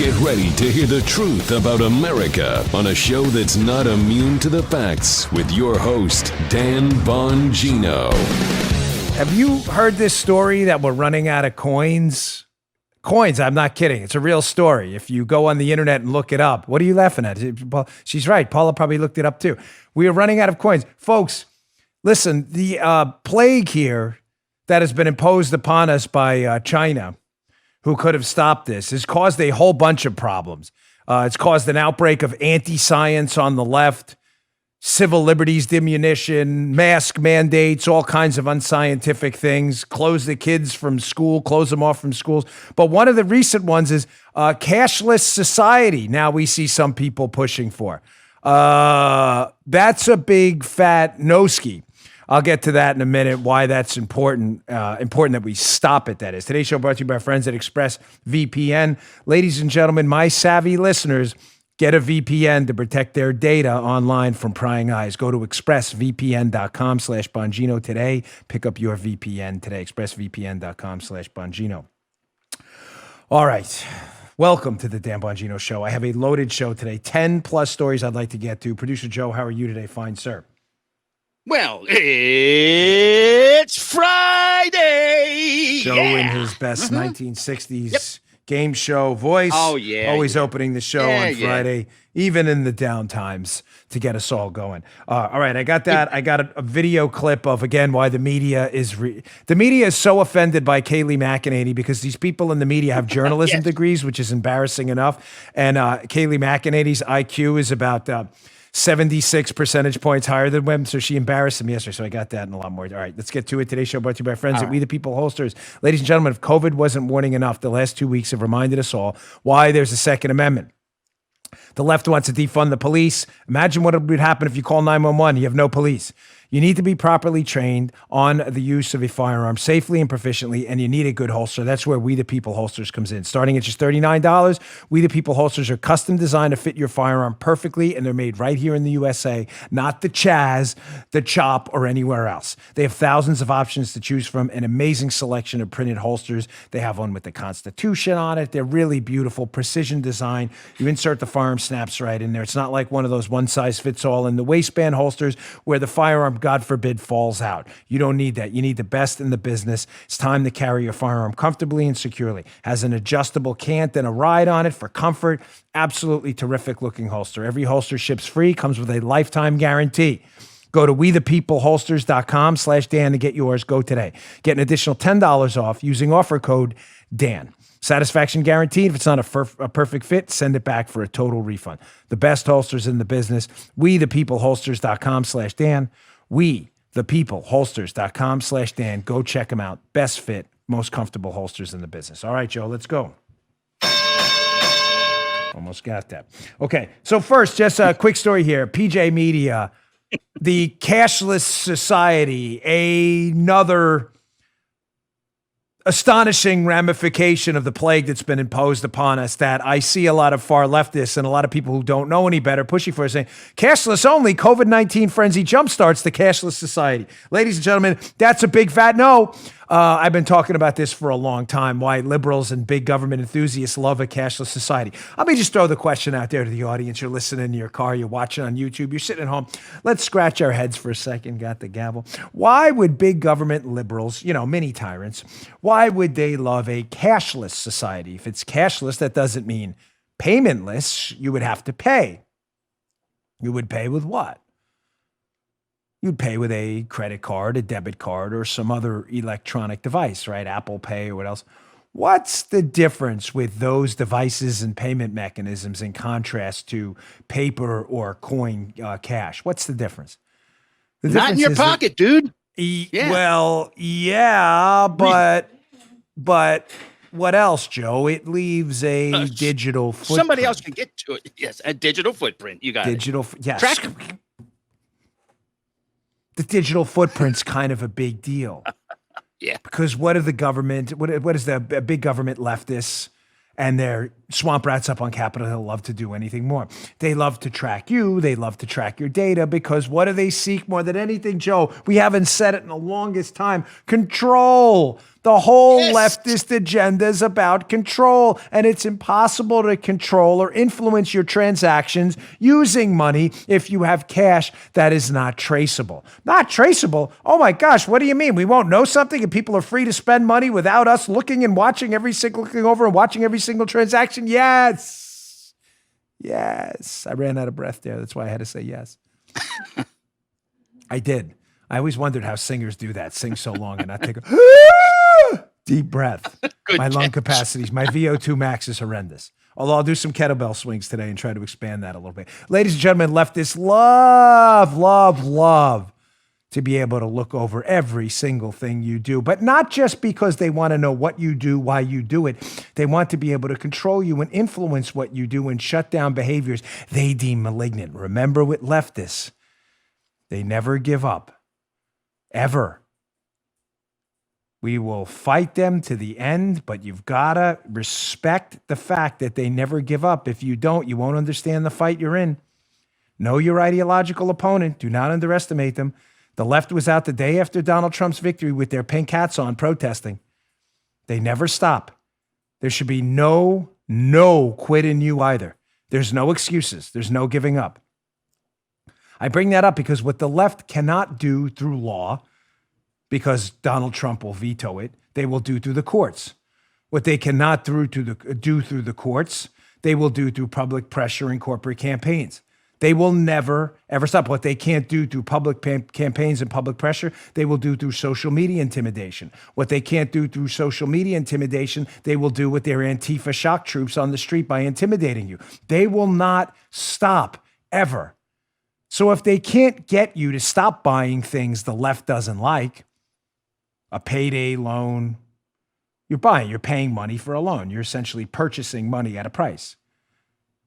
Get ready to hear the truth about America on a show that's not immune to the facts with your host, Dan Bongino. Have you heard this story that we're running out of coins? Coins, I'm not kidding. It's a real story. If you go on the internet and look it up, what are you laughing at? She's right. Paula probably looked it up too. We are running out of coins. Folks, listen, the plague here that has been imposed upon us by China, who could have stopped this, has caused a whole bunch of problems. It's caused an outbreak of anti-science on the left, civil liberties diminution, mask mandates, all kinds of unscientific things, close the kids from school, close them off from schools. But one of the recent ones is cashless society. Now we see some people pushing for. That's a big fat no-ski. I'll get to that in a minute, why that's important that we stop it, that is. Today's show brought to you by our friends at ExpressVPN. Ladies and gentlemen, my savvy listeners, get a VPN to protect their data online from prying eyes. Go to expressvpn.com/Bongino today. Pick up your VPN today, expressvpn.com/Bongino. All right. Welcome to the Dan Bongino Show. I have a loaded show today, 10 plus stories I'd like to get to. Producer Joe, how are you today? Fine, sir. Well, it's Friday. Joe in his best 1960s game show voice. Oh, yeah. Always opening the show on Friday, even in the down times, to get us all going. All right, I got that. I got a video clip of, again, why the media is the media is so offended by Kayleigh McEnany because these people in the media have journalism degrees, which is embarrassing enough. And Kayleigh McEnany's IQ is about 76 percentage points higher than Wim, so she embarrassed him yesterday. So I got that and a lot more. All right, let's get to it. Today's show brought to you by friends at We the People Holsters. Ladies and gentlemen, if COVID wasn't warning enough, the last 2 weeks have reminded us all why there's a Second Amendment. The left wants to defund the police. Imagine what would happen if you call 911. You have no police. You need to be properly trained on the use of a firearm safely and proficiently, and you need a good holster. That's where We the People Holsters comes in. Starting at just $39, We the People Holsters are custom designed to fit your firearm perfectly, and they're made right here in the USA, not the Chaz, the Chop, or anywhere else. They have thousands of options to choose from, an amazing selection of printed holsters. They have one with the Constitution on it. They're really beautiful, precision design. You insert the firearm, snaps right in there. It's not like one of those one-size-fits-all in the waistband holsters where the firearm, God forbid, falls out. You don't need that. You need the best in the business. It's time to carry your firearm comfortably and securely. Has an adjustable cant and a ride on it for comfort. Absolutely terrific looking holster. Every holster ships free, comes with a lifetime guarantee. Go to wethepeopleholsters.com/Dan to get yours. Go today. Get an additional $10 off using offer code DAN. Satisfaction guaranteed. If it's not a perfect fit, send it back for a total refund. The best holsters in the business. wethepeopleholsters.com/Dan. wethepeopleholsters.com/Dan. Go check them out. Best fit, most comfortable holsters in the business. All right, Joe, let's go. Almost got that. Okay, so first, just a quick story here. PJ Media, the cashless society, another astonishing ramification of the plague that's been imposed upon us that I see a lot of far leftists and a lot of people who don't know any better pushing for, saying cashless only, COVID-19 frenzy jumpstarts the cashless society. Ladies and gentlemen, that's a big fat no. I've been talking about this for a long time, why liberals and big government enthusiasts love a cashless society. Let me just throw the question out there to the audience. You're listening in your car, you're watching on YouTube, you're sitting at home. Let's scratch our heads for a second. Got the gavel. Why would big government liberals, mini tyrants, why would they love a cashless society? If it's cashless, that doesn't mean paymentless. You would have to pay. You would pay with what? You'd pay with a credit card, a debit card, or some other electronic device, right? Apple Pay or what else? What's the difference with those devices and payment mechanisms in contrast to paper or coin cash? What's the difference? The Not in your pocket, dude. Well, yeah, but what else, Joe? It leaves a digital footprint. Somebody else can get to it. Yes, a digital footprint. You got digital, it. Yes. Track. The digital footprint's kind of a big deal. Yeah. Because what are the government, what is the big government leftists and their swamp rats up on Capitol Hill love to do anything more. They love to track you. They love to track your data because what do they seek more than anything, Joe? We haven't said it in the longest time. Control. The whole leftist agenda is about control, and it's impossible to control or influence your transactions using money if you have cash that is not traceable. Not traceable? Oh my gosh, what do you mean? We won't know something and people are free to spend money without us looking and watching looking over and watching every single transaction? Yes. Yes. I ran out of breath there. That's why I had to say yes. I did. I always wondered how singers do that, sing so long and not take a deep breath. My lung capacities, my VO2 max is horrendous. Although I'll do some kettlebell swings today and try to expand that a little bit. Ladies and gentlemen, leftists love to be able to look over every single thing you do, but not just because they want to know what you do, why you do it. They want to be able to control you and influence what you do and shut down behaviors they deem malignant. Remember with leftists, they never give up. Ever. We will fight them to the end, but you've got to respect the fact that they never give up. If you don't, you won't understand the fight you're in. Know your ideological opponent. Do not underestimate them. The left was out the day after Donald Trump's victory with their pink hats on protesting. They never stop. There should be no quit in you either. There's no excuses. There's no giving up. I bring that up because what the left cannot do through law, because Donald Trump will veto it, they will do through the courts. What they cannot do through the courts, they will do through public pressure and corporate campaigns. They will never, ever stop. What they can't do through public campaigns and public pressure, they will do through social media intimidation. What they can't do through social media intimidation, they will do with their Antifa shock troops on the street by intimidating you. They will not stop, ever. So if they can't get you to stop buying things the left doesn't like, a payday loan, you're paying money for a loan. You're essentially purchasing money at a price.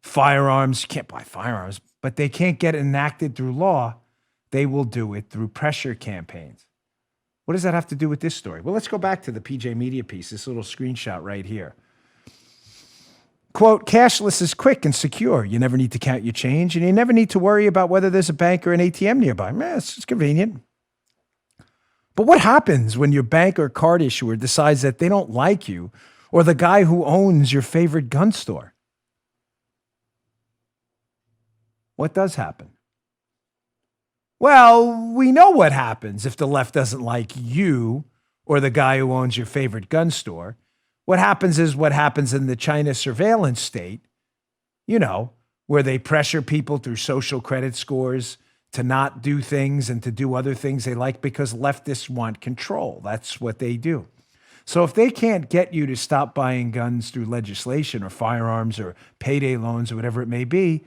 Firearms, you can't buy firearms, but they can't get enacted through law. They will do it through pressure campaigns. What does that have to do with this story? Well, let's go back to the PJ Media piece, this little screenshot right here. Quote, cashless is quick and secure. You never need to count your change, and you never need to worry about whether there's a bank or an ATM nearby. It's convenient. But what happens when your bank or card issuer decides that they don't like you or the guy who owns your favorite gun store? What does happen? Well, we know what happens if the left doesn't like you or the guy who owns your favorite gun store. What happens is what happens in the China surveillance state, where they pressure people through social credit scores to not do things and to do other things they like because leftists want control. That's what they do. So if they can't get you to stop buying guns through legislation or firearms or payday loans or whatever it may be,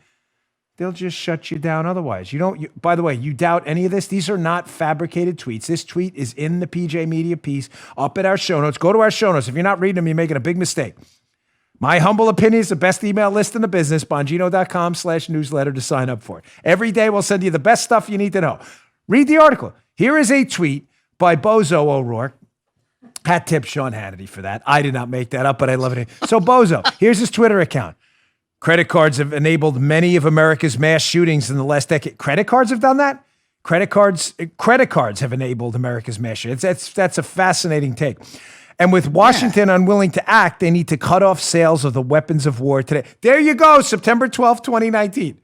they'll just shut you down otherwise. By the way, you doubt any of this? These are not fabricated tweets. This tweet is in the PJ Media piece up at our show notes. Go to our show notes. If you're not reading them, you're making a big mistake. My humble opinion is the best email list in the business, Bongino.com/newsletter to sign up for it. Every day we'll send you the best stuff you need to know. Read the article. Here is a tweet by Bozo O'Rourke. Hat tip Sean Hannity for that. I did not make that up, but I love it. So Bozo, here's his Twitter account. Credit cards have enabled many of America's mass shootings in the last decade. Credit cards have done that? Credit cards have enabled America's mass shootings. That's a fascinating take. And with Washington unwilling to act, they need to cut off sales of the weapons of war today. There you go, September 12th, 2019.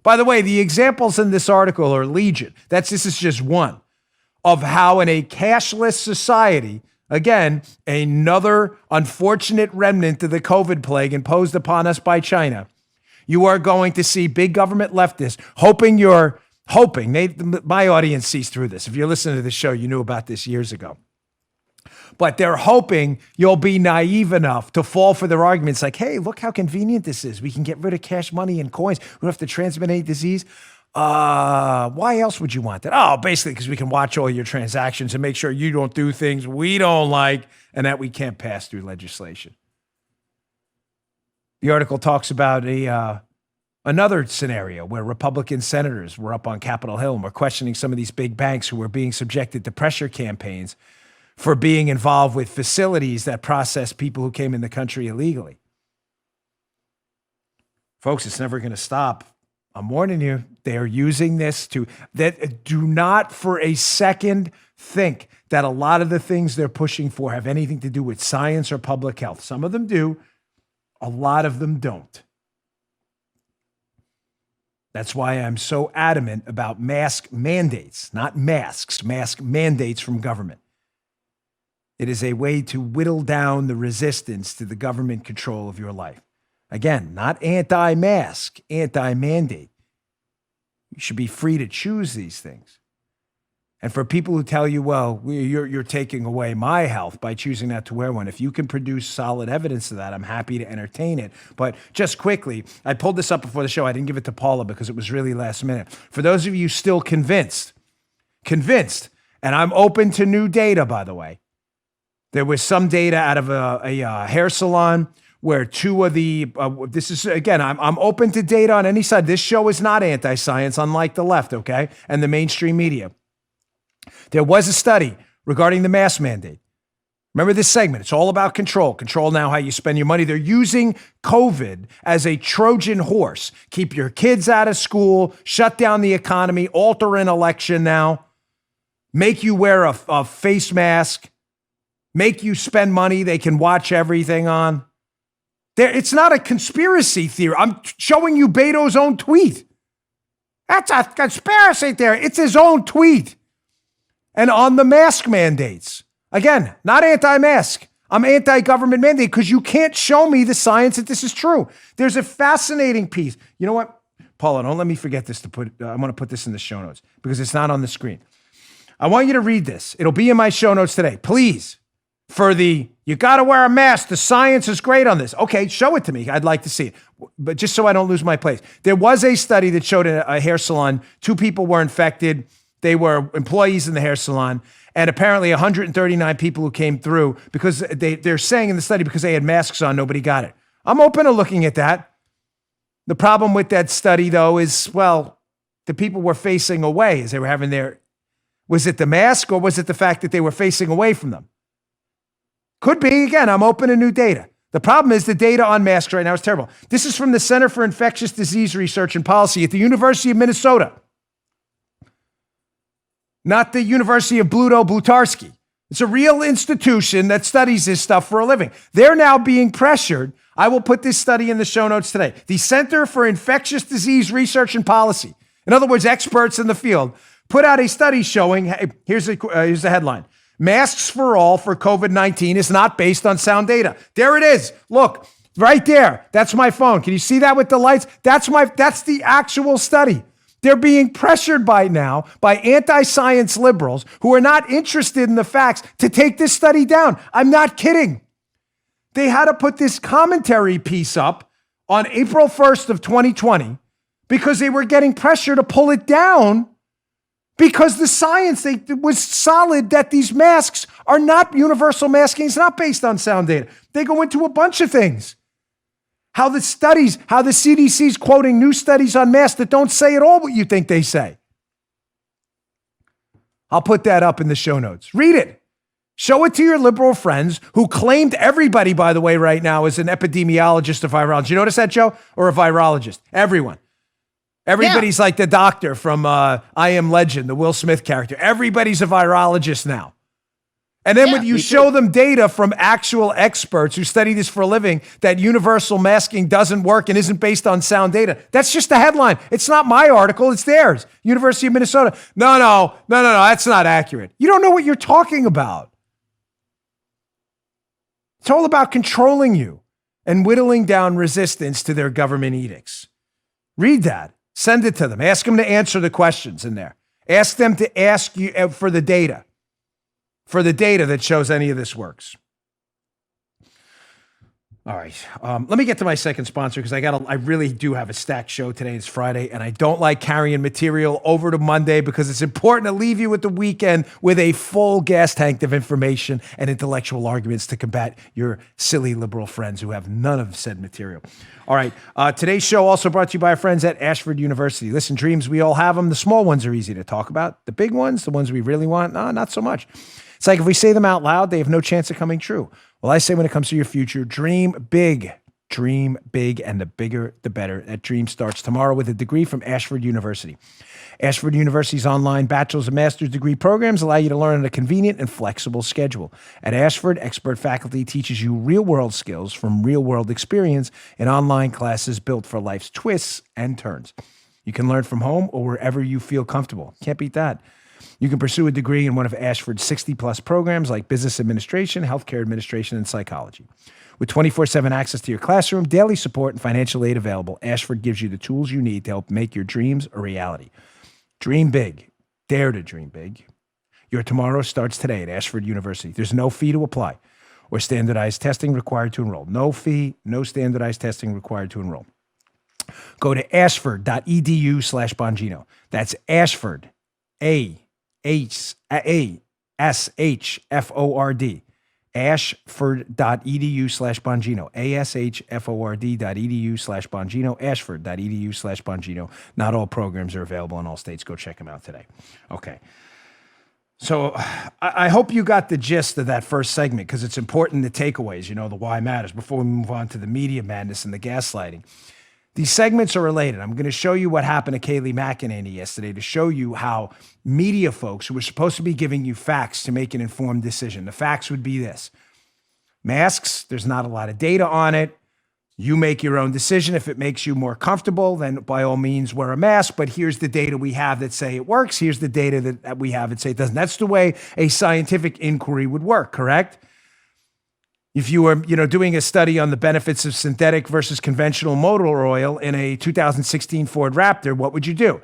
By the way, the examples in this article are legion. This is just one of how in a cashless society, again, another unfortunate remnant of the COVID plague imposed upon us by China, you are going to see big government leftists hoping, my audience sees through this. If you're listening to the show, you knew about this years ago. But they're hoping you'll be naive enough to fall for their arguments like, hey, look how convenient this is. We can get rid of cash money and coins. We don't have to transmit any disease. Why else would you want that? Oh, basically because we can watch all your transactions and make sure you don't do things we don't like and that we can't pass through legislation. The article talks about another scenario where Republican senators were up on Capitol Hill and were questioning some of these big banks who were being subjected to pressure campaigns for being involved with facilities that process people who came in the country illegally. Folks, it's never going to stop. I'm warning you. They are using this do not for a second think that a lot of the things they're pushing for have anything to do with science or public health. Some of them do. A lot of them don't. That's why I'm so adamant about mask mandates, not masks, mask mandates from government. It is a way to whittle down the resistance to the government control of your life. Again, not anti-mask, anti-mandate. You should be free to choose these things. And for people who tell you, well, you're taking away my health by choosing not to wear one, if you can produce solid evidence of that, I'm happy to entertain it. But just quickly, I pulled this up before the show. I didn't give it to Parler because it was really last minute. For those of you still convinced, and I'm open to new data, by the way. There was some data out of a hair salon where two of the, this is, again, I'm open to data on any side. This show is not anti-science, unlike the left, okay, and the mainstream media. There was a study regarding the mask mandate. Remember this segment. It's all about control. Control now how you spend your money. They're using COVID as a Trojan horse. Keep your kids out of school, shut down the economy, alter an election now, make you wear a face mask, make you spend money they can watch everything on. It's not a conspiracy theory. I'm showing you Beto's own tweet. That's a conspiracy theory. It's his own tweet. And on the mask mandates, again, not anti-mask. I'm anti-government mandate because you can't show me the science that this is true. There's a fascinating piece. You know what? Paula, don't let me forget this I'm going to put this in the show notes because it's not on the screen. I want you to read this. It'll be in my show notes today. Please, you got to wear a mask. The science is great on this. Okay, show it to me. I'd like to see it. But just so I don't lose my place. There was a study that showed in a hair salon, 2 people were infected. They were employees in the hair salon. And apparently 139 people who came through because they're saying in the study because they had masks on, nobody got it. I'm open to looking at that. The problem with that study, though, is, well, the people were facing away as they were having was it the mask or was it the fact that they were facing away from them? Could be. Again, I'm open to new data. The problem is the data on masks right now is terrible. This is from the Center for Infectious Disease Research and Policy at the University of Minnesota. Not the University of Bluto-Blutarski. It's a real institution that studies this stuff for a living. They're now being pressured. I will put this study in the show notes today. The Center for Infectious Disease Research and Policy, in other words, experts in the field, put out a study showing, hey, here's the headline. Masks for all for COVID-19 is not based on sound data. There it is. Look, right there. That's my phone. Can you see that with the lights? That's the actual study. They're being pressured by anti-science liberals who are not interested in the facts to take this study down. I'm not kidding. They had to put this commentary piece up on April 1st of 2020 because they were getting pressure to pull it down because the science was solid that these masks are not universal masking. It's not based on sound data. They go into a bunch of things. How the CDC's quoting new studies on masks that don't say at all what you think they say. I'll put that up in the show notes. Read it. Show it to your liberal friends who claimed everybody, by the way, right now is an epidemiologist or virologist. You notice that, Joe? Or a virologist? Everyone. Everybody's like the doctor from I Am Legend, the Will Smith character. Everybody's a virologist now. And then when you show them data from actual experts who study this for a living, that universal masking doesn't work and isn't based on sound data, that's just a headline. It's not my article, it's theirs. University of Minnesota. No, that's not accurate. You don't know what you're talking about. It's all about controlling you and whittling down resistance to their government edicts. Read that. Send it to them. Ask them to answer the questions in there. Ask them to ask you for the data. For the data that shows any of this works. All right. Let me get to my second sponsor because I really do have a stacked show today. It's Friday, and I don't like carrying material over to Monday because it's important to leave you with the weekend with a full gas tank of information and intellectual arguments to combat your silly liberal friends who have none of said material. All right. Today's show also brought to you by our friends at Ashford University. Listen, dreams, we all have them. The small ones are easy to talk about. The big ones, the ones we really want, no, not so much. It's like if we say them out loud, they have no chance of coming true. Well, I say when it comes to your future, dream big. Dream big, and the bigger, the better. That dream starts tomorrow with a degree from Ashford University. Ashford University's online bachelor's and master's degree programs allow you to learn on a convenient and flexible schedule. At Ashford, expert faculty teaches you real-world skills from real-world experience in online classes built for life's twists and turns. You can learn from home or wherever you feel comfortable. Can't beat that. You can pursue a degree in one of Ashford's 60-plus programs like business administration, healthcare administration, and psychology. With 24/7 access to your classroom, daily support, and financial aid available, Ashford gives you the tools you need to help make your dreams a reality. Dream big. Dare to dream big. Your tomorrow starts today at Ashford University. There's no fee to apply or standardized testing required to enroll. No fee, no standardized testing required to enroll. Go to ashford.edu/Bongino. That's Ashford, ASHFORD. ashford.edu/Bongino, ashford.edu/Bongino, ashford.edu/Bongino. Not all programs are available in all states. Go check them out today. Okay. So I hope you got the gist of that first segment because it's important, the takeaways, the why matters, before we move on to the media madness and the gaslighting. These segments are related. I'm going to show you what happened to Kayleigh McEnany yesterday to show you how media folks who were supposed to be giving you facts to make an informed decision. The facts would be this. Masks, there's not a lot of data on it. You make your own decision. If it makes you more comfortable, then by all means wear a mask. But here's the data we have that say it works. Here's the data that we have that say it doesn't. That's the way a scientific inquiry would work, correct? If you were, doing a study on the benefits of synthetic versus conventional motor oil in a 2016 Ford Raptor, what would you do?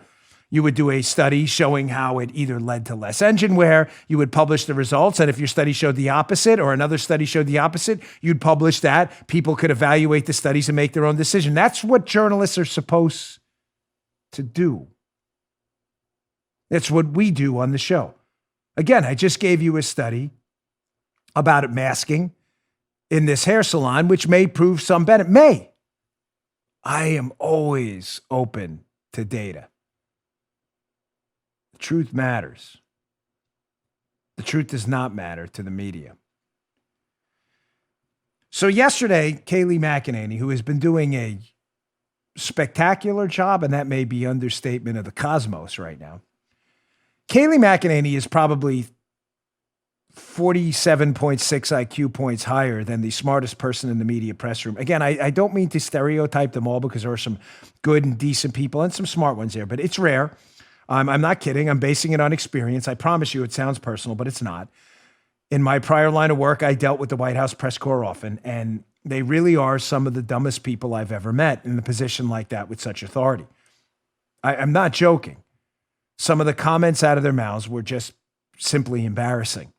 You would do a study showing how it either led to less engine wear. You would publish the results. And if your study showed the opposite or another study showed the opposite, you'd publish that. People could evaluate the studies and make their own decision. That's what journalists are supposed to do. That's what we do on the show. Again, I just gave you a study about masking in this hair salon, which may prove some benefit. May. I am always open to data. The truth matters. The truth does not matter to the media. So yesterday, Kayleigh McEnany, who has been doing a spectacular job, and that may be understatement of the cosmos right now. Kayleigh McEnany is probably 47.6 IQ points higher than the smartest person in the media press room. Again, I don't mean to stereotype them all because there are some good and decent people and some smart ones there, but it's rare. I'm not kidding. I'm basing it on experience. I promise you it sounds personal, but it's not. In my prior line of work, I dealt with the White House press corps often, and they really are some of the dumbest people I've ever met in a position like that with such authority. I'm not joking. Some of the comments out of their mouths were just simply embarrassing.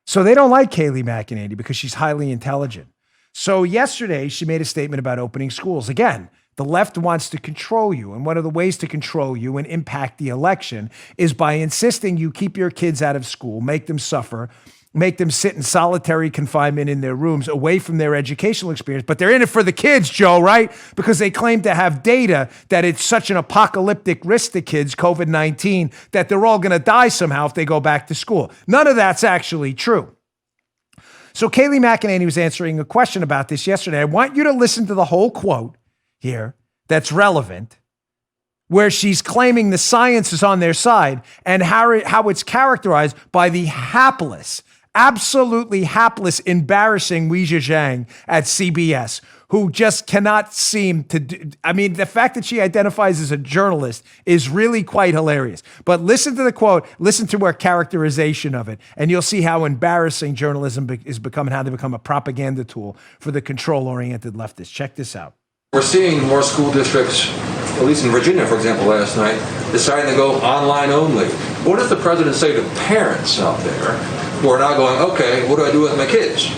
So they don't like Kayleigh McEnany because she's highly intelligent. So yesterday, she made a statement about opening schools. Again, the left wants to control you. And one of the ways to control you and impact the election is by insisting you keep your kids out of school, make them suffer, make them sit in solitary confinement in their rooms away from their educational experience. But they're in it for the kids, Joe, right? Because they claim to have data that it's such an apocalyptic risk to kids, COVID-19, that they're all going to die somehow if they go back to school. None of that's actually true. So Kayleigh McEnany was answering a question about this yesterday. I want you to listen to the whole quote here that's relevant, where she's claiming the science is on their side and how it's characterized by the hapless, absolutely hapless, embarrassing Weijia Zhang at CBS, who just cannot seem to do. I mean, the fact that she identifies as a journalist is really quite hilarious. But listen to the quote, listen to her characterization of it, and you'll see how embarrassing journalism is becoming, how they become a propaganda tool for the control-oriented leftists. Check this out. We're seeing more school districts, at least in Virginia, for example, last night, deciding to go online only. What does the president say to parents out there who are now going, okay, what do I do with my kids?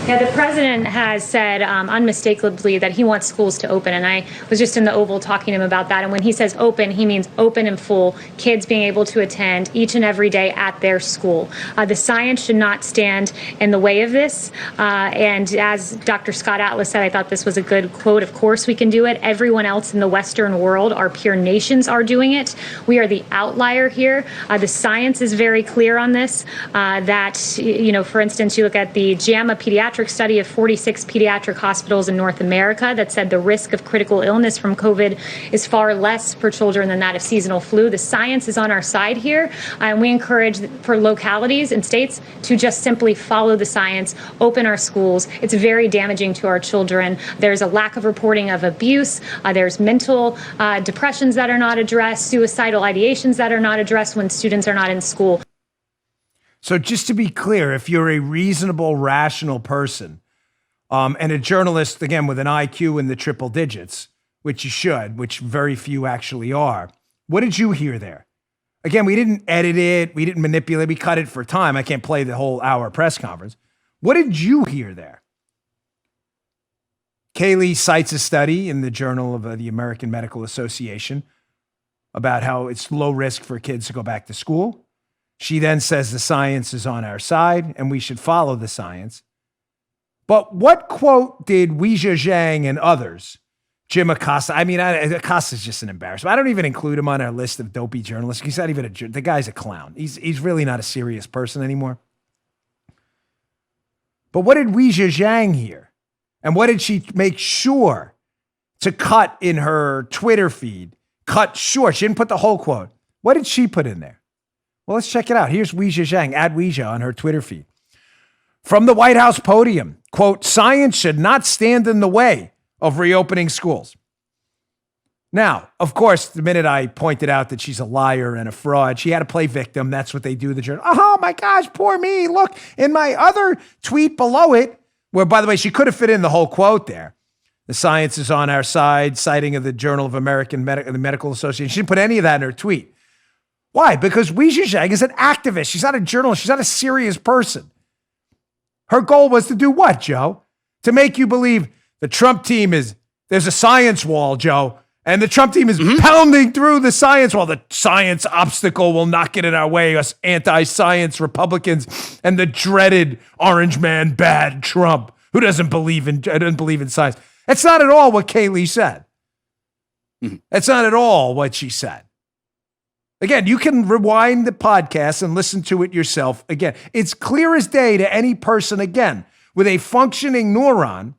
Yeah, the president has said unmistakably that he wants schools to open, and I was just in the Oval talking to him about that. And when he says open, he means open and full, kids being able to attend each and every day at their school. The science should not stand in the way of this. And as Dr. Scott Atlas said, I thought this was a good quote. Of course we can do it. Everyone else in the Western world, our peer nations, are doing it. We are the outlier here. The science is very clear on this, that, for instance, you look at the JAMA Pediatrics pediatric study of 46 pediatric hospitals in North America that said the risk of critical illness from COVID is far less for children than that of seasonal flu. The science is on our side here, and we encourage for localities and states to just simply follow the science, open our schools. It's very damaging to our children. There's a lack of reporting of abuse. There's mental depressions that are not addressed, suicidal ideations that are not addressed when students are not in school. So just to be clear, if you're a reasonable, rational person, and a journalist, again, with an IQ in the triple digits, which you should, which very few actually are, what did you hear there? Again, we didn't edit it. We didn't manipulate. We cut it for time. I can't play the whole hour press conference. What did you hear there? Kaylee cites a study in the Journal of the American Medical Association about how it's low risk for kids to go back to school. She then says the science is on our side and we should follow the science. But what quote did Weijia Zhang and others, Jim Acosta, Acosta's just an embarrassment. I don't even include him on our list of dopey journalists. He's not even the guy's a clown. He's really not a serious person anymore. But what did Weijia Zhang hear? And what did she make sure to cut in her Twitter feed? Cut short. She didn't put the whole quote. What did she put in there? Well, let's check it out. Here's Weijia Zhang, @Weijia on her Twitter feed. From the White House podium, quote, science should not stand in the way of reopening schools. Now, of course, the minute I pointed out that she's a liar and a fraud, she had to play victim. That's what they do, the journal. Oh my gosh, poor me. Look, in my other tweet below it, where, by the way, she could have fit in the whole quote there. The science is on our side, citing of the Journal of American Medical Association. She didn't put any of that in her tweet. Why? Because Weijia Zhang is an activist. She's not a journalist. She's not a serious person. Her goal was to do what, Joe? To make you believe the Trump team there's a science wall, Joe, and the Trump team is pounding through the science wall. The science obstacle will not get in our way, us anti-science Republicans and the dreaded orange man bad Trump, who doesn't believe in science. That's not at all what Kaylee said. That's not at all what she said. Again, you can rewind the podcast and listen to it yourself. Again, it's clear as day to any person, again, with a functioning neuron,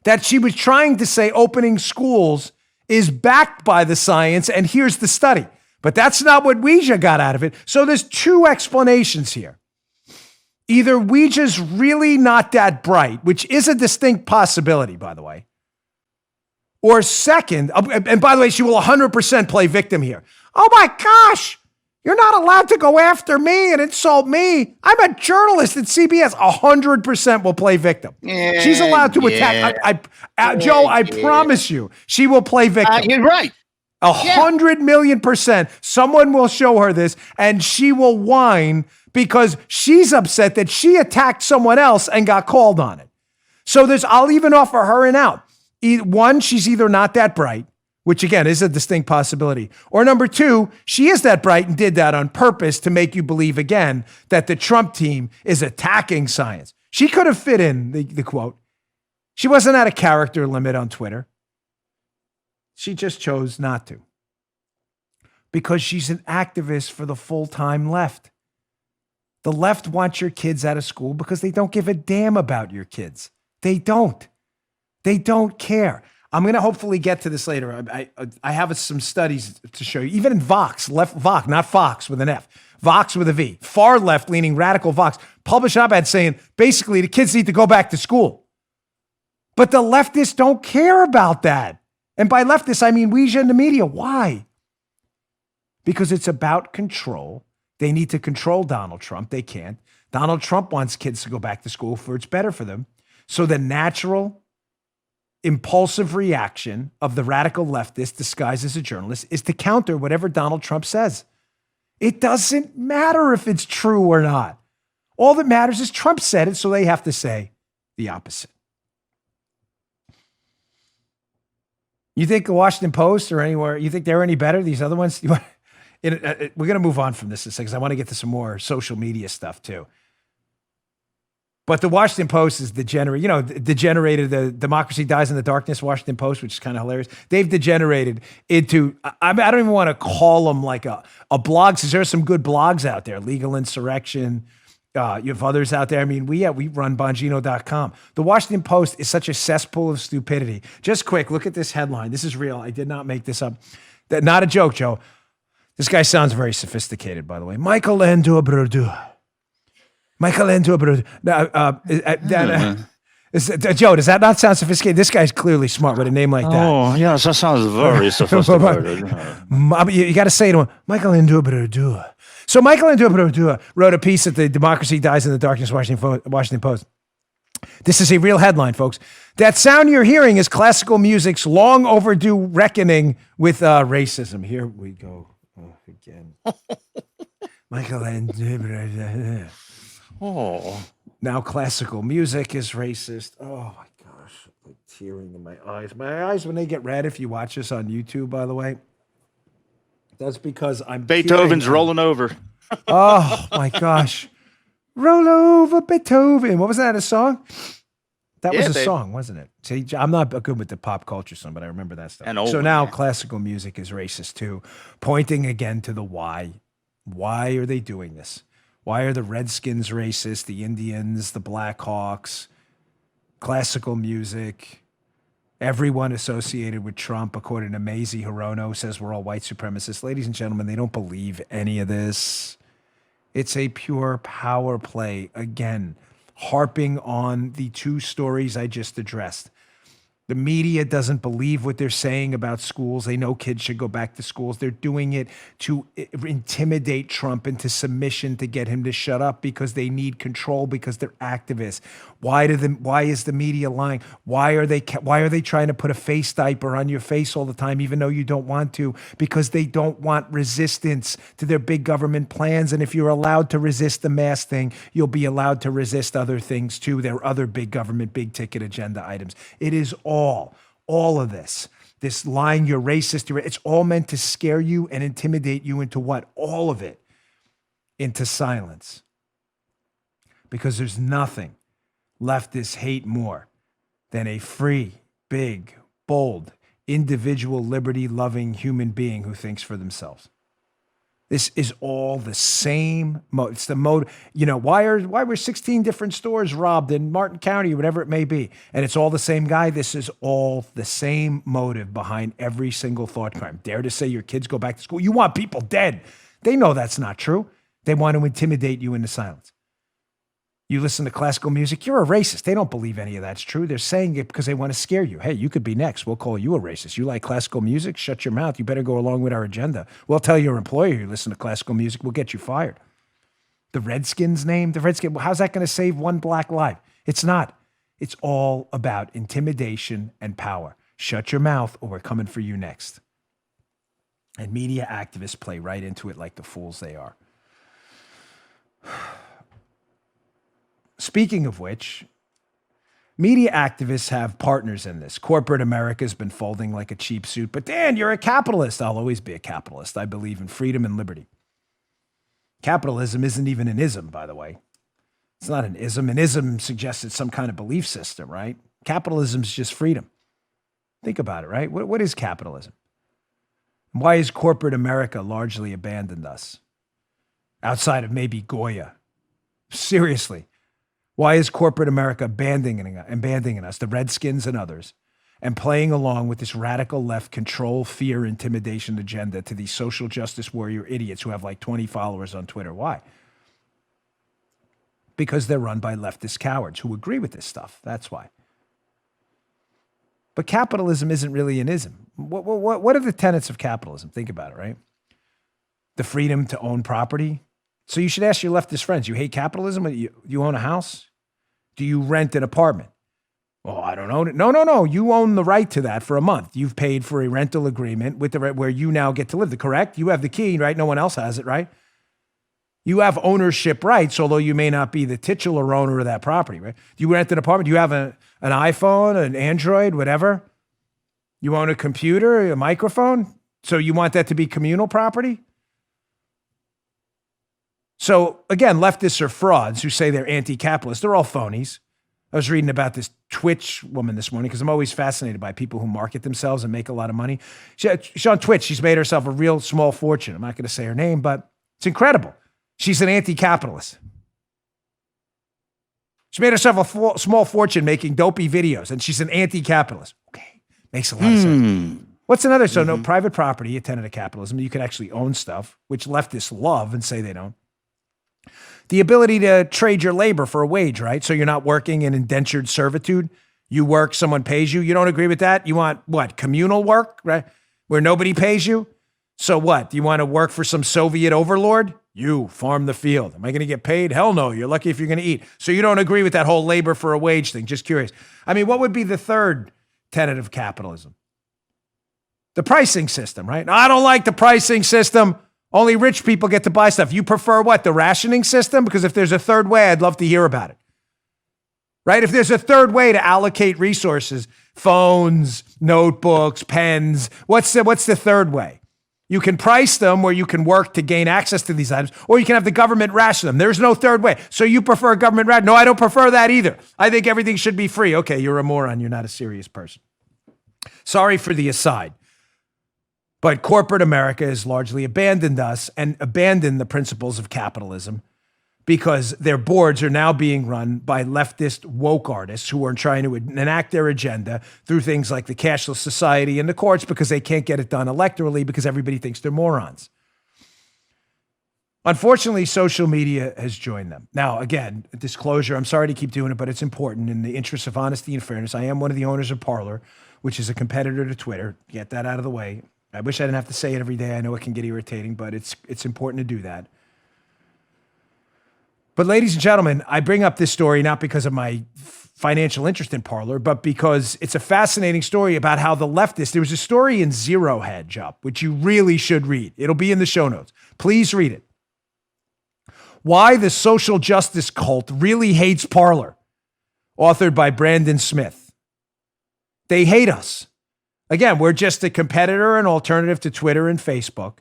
that she was trying to say opening schools is backed by the science, and here's the study. But that's not what Weijia got out of it. So there's two explanations here. Either Weijia's really not that bright, which is a distinct possibility, by the way. Or second, and by the way, she will 100% play victim here. Oh my gosh, you're not allowed to go after me and insult me. I'm a journalist at CBS. 100% will play victim. Yeah, she's allowed to attack. Joe, I promise you, she will play victim. You're right. 100,000,000%. Someone will show her this and she will whine because she's upset that she attacked someone else and got called on it. So I'll even offer her an out. One, she's either not that bright, which again is a distinct possibility. Or number two, she is that bright and did that on purpose to make you believe again that the Trump team is attacking science. She could have fit in the quote. She wasn't at a character limit on Twitter. She just chose not to. Because she's an activist for the full-time left. The left wants your kids out of school because they don't give a damn about your kids. They don't. They don't care. I'm going to hopefully get to this later. I have some studies to show you. Even in Vox, Vox, not Fox with an F, Vox with a V, far left-leaning radical Vox, published an op-ed saying, basically, the kids need to go back to school. But the leftists don't care about that. And by leftists, I mean Weijia and the media. Why? Because it's about control. They need to control Donald Trump. They can't. Donald Trump wants kids to go back to school for it's better for them. So the natural impulsive reaction of the radical leftist disguised as a journalist is to counter whatever Donald Trump says. It doesn't matter if it's true or not. All that matters is Trump said it, so they have to say the opposite. You think the Washington Post or anywhere, you think they're any better? These other ones? We're going to move on from this in a second because I want to get to some more social media stuff too. But the Washington Post is degenerated. The Democracy Dies in the Darkness Washington Post, which is kind of hilarious. They've degenerated into, I don't even want to call them like a blog, because there are some good blogs out there. Legal Insurrection, You have others out there. I mean, we run Bongino.com. The Washington Post is such a cesspool of stupidity. Just quick, look at this headline. This is real. I did not make this up. Not a joke, Joe. This guy sounds very sophisticated, by the way. Michelangelo Brodu. Joe, does that not sound sophisticated? This guy's clearly smart with a name like that. Oh, yes, that sounds very sophisticated. You got to say to him, Michelangelo Brodu. So Michelangelo Brodu wrote a piece at the Democracy Dies in the Darkness Washington Post. This is a real headline, folks. That sound you're hearing is classical music's long overdue reckoning with racism. Here we go again. Michelangelo. Oh. Now classical music is racist. Oh my gosh, I'm tearing in my eyes. My eyes, when they get red, if you watch this on YouTube, by the way, that's because Beethoven's rolling over. Oh my gosh. Roll over Beethoven. What was that, a song? That was a song, wasn't it? See, I'm not good with the pop culture song, but I remember that stuff. So now classical music is racist too, pointing again to the why. Why are they doing this? Why are the Redskins racist, the Indians, the Blackhawks, classical music, everyone associated with Trump, according to Mazie Hirono, says we're all white supremacists. Ladies and gentlemen, they don't believe any of this. It's a pure power play, again, harping on the two stories I just addressed. The media doesn't believe what they're saying about schools. They know kids should go back to schools. They're doing it to intimidate Trump into submission to get him to shut up because they need control because they're activists. Why is the media lying? Why are they trying to put a face diaper on your face all the time even though you don't want to? Because they don't want resistance to their big government plans. And if you're allowed to resist the mask thing, you'll be allowed to resist other things too. There are other big government, big ticket agenda items. It is all of this lying, you're racist, it's all meant to scare you and intimidate you into what? All of it into silence. Because there's nothing leftists hate more than a free, big, bold, individual, liberty-loving human being who thinks for themselves. This is all the same mode. It's the mode, why were 16 different stores robbed in Martin County or whatever it may be? And it's all the same guy. This is all the same motive behind every single thought crime. Dare to say your kids go back to school. You want people dead. They know that's not true. They want to intimidate you into silence. You listen to classical music, you're a racist. They don't believe any of that's true. They're saying it because they want to scare you. Hey, you could be next. We'll call you a racist. You like classical music? Shut your mouth. You better go along with our agenda. We'll tell your employer you listen to classical music. We'll get you fired. The Redskins name, how's that going to save one black life? It's not. It's all about intimidation and power. Shut your mouth or we're coming for you next. And media activists play right into it like the fools they are. Speaking of which, media activists have partners in this. Corporate America's been folding like a cheap suit. But Dan, you're a capitalist. I'll always be a capitalist. I believe in freedom and liberty. Capitalism isn't even an ism, by the way. It's not an ism. An ism suggests it's some kind of belief system, right? Capitalism is just freedom. Think about it, right? What is capitalism? Why has corporate America largely abandoned us? Outside of maybe Goya. Seriously. Why is corporate America abandoning us, the Redskins and others, and playing along with this radical left control, fear, intimidation agenda to these social justice warrior idiots who have like 20 followers on Twitter? Why? Because they're run by leftist cowards who agree with this stuff. That's why. But capitalism isn't really an ism. What are the tenets of capitalism? Think about it, right? The freedom to own property. So you should ask your leftist friends, you hate capitalism? You own a house? Do you rent an apartment? Well, I don't own it. No. You own the right to that for a month. You've paid for a rental agreement with where you now get to live. Correct? You have the key, right? No one else has it, right? You have ownership rights, although you may not be the titular owner of that property, right? You rent an apartment. You have an iPhone, an Android, whatever. You own a computer, a microphone. So you want that to be communal property? So again, leftists are frauds who say they're anti-capitalist. They're all phonies. I was reading about this Twitch woman this morning because I'm always fascinated by people who market themselves and make a lot of money. She's on Twitch. She's made herself a real small fortune. I'm not going to say her name, but it's incredible. She's an anti-capitalist. She made herself a small fortune making dopey videos, and she's an anti-capitalist. Okay, makes a lot of sense. What's another? So no private property, a tenet of capitalism. You can actually own stuff, which leftists love and say they don't. The ability to trade your labor for a wage, right? So you're not working in indentured servitude. You work, someone pays you. You don't agree with that? You want what? Communal work, right? Where nobody pays you? So what? Do you want to work for some Soviet overlord? You farm the field. Am I going to get paid? Hell no. You're lucky if you're going to eat. So you don't agree with that whole labor for a wage thing. Just curious. I mean, what would be the third tenet of capitalism? The pricing system, right? No, I don't like the pricing system. Only rich people get to buy stuff. You prefer what? The rationing system? Because if there's a third way, I'd love to hear about it. Right? If there's a third way to allocate resources, phones, notebooks, pens, what's the third way? You can price them where you can work to gain access to these items, or you can have the government ration them. There's no third way. So you prefer government ration? No, I don't prefer that either. I think everything should be free. Okay, you're a moron. You're not a serious person. Sorry for the aside. But corporate America has largely abandoned us and abandoned the principles of capitalism because their boards are now being run by leftist woke artists who are trying to enact their agenda through things like the cashless society and the courts because they can't get it done electorally because everybody thinks they're morons. Unfortunately, social media has joined them. Now, again, disclosure, I'm sorry to keep doing it, but it's important in the interest of honesty and fairness. I am one of the owners of Parler, which is a competitor to Twitter. Get that out of the way. I wish I didn't have to say it every day. I know it can get irritating, but it's important to do that. But ladies and gentlemen, I bring up this story not because of my financial interest in Parler, but because it's a fascinating story about how the leftists, there was a story in Zero Hedge up, which you really should read. It'll be in the show notes. Please read it. Why the Social Justice Cult Really Hates Parler, authored by Brandon Smith. They hate us. Again, we're just a competitor and alternative to Twitter and Facebook.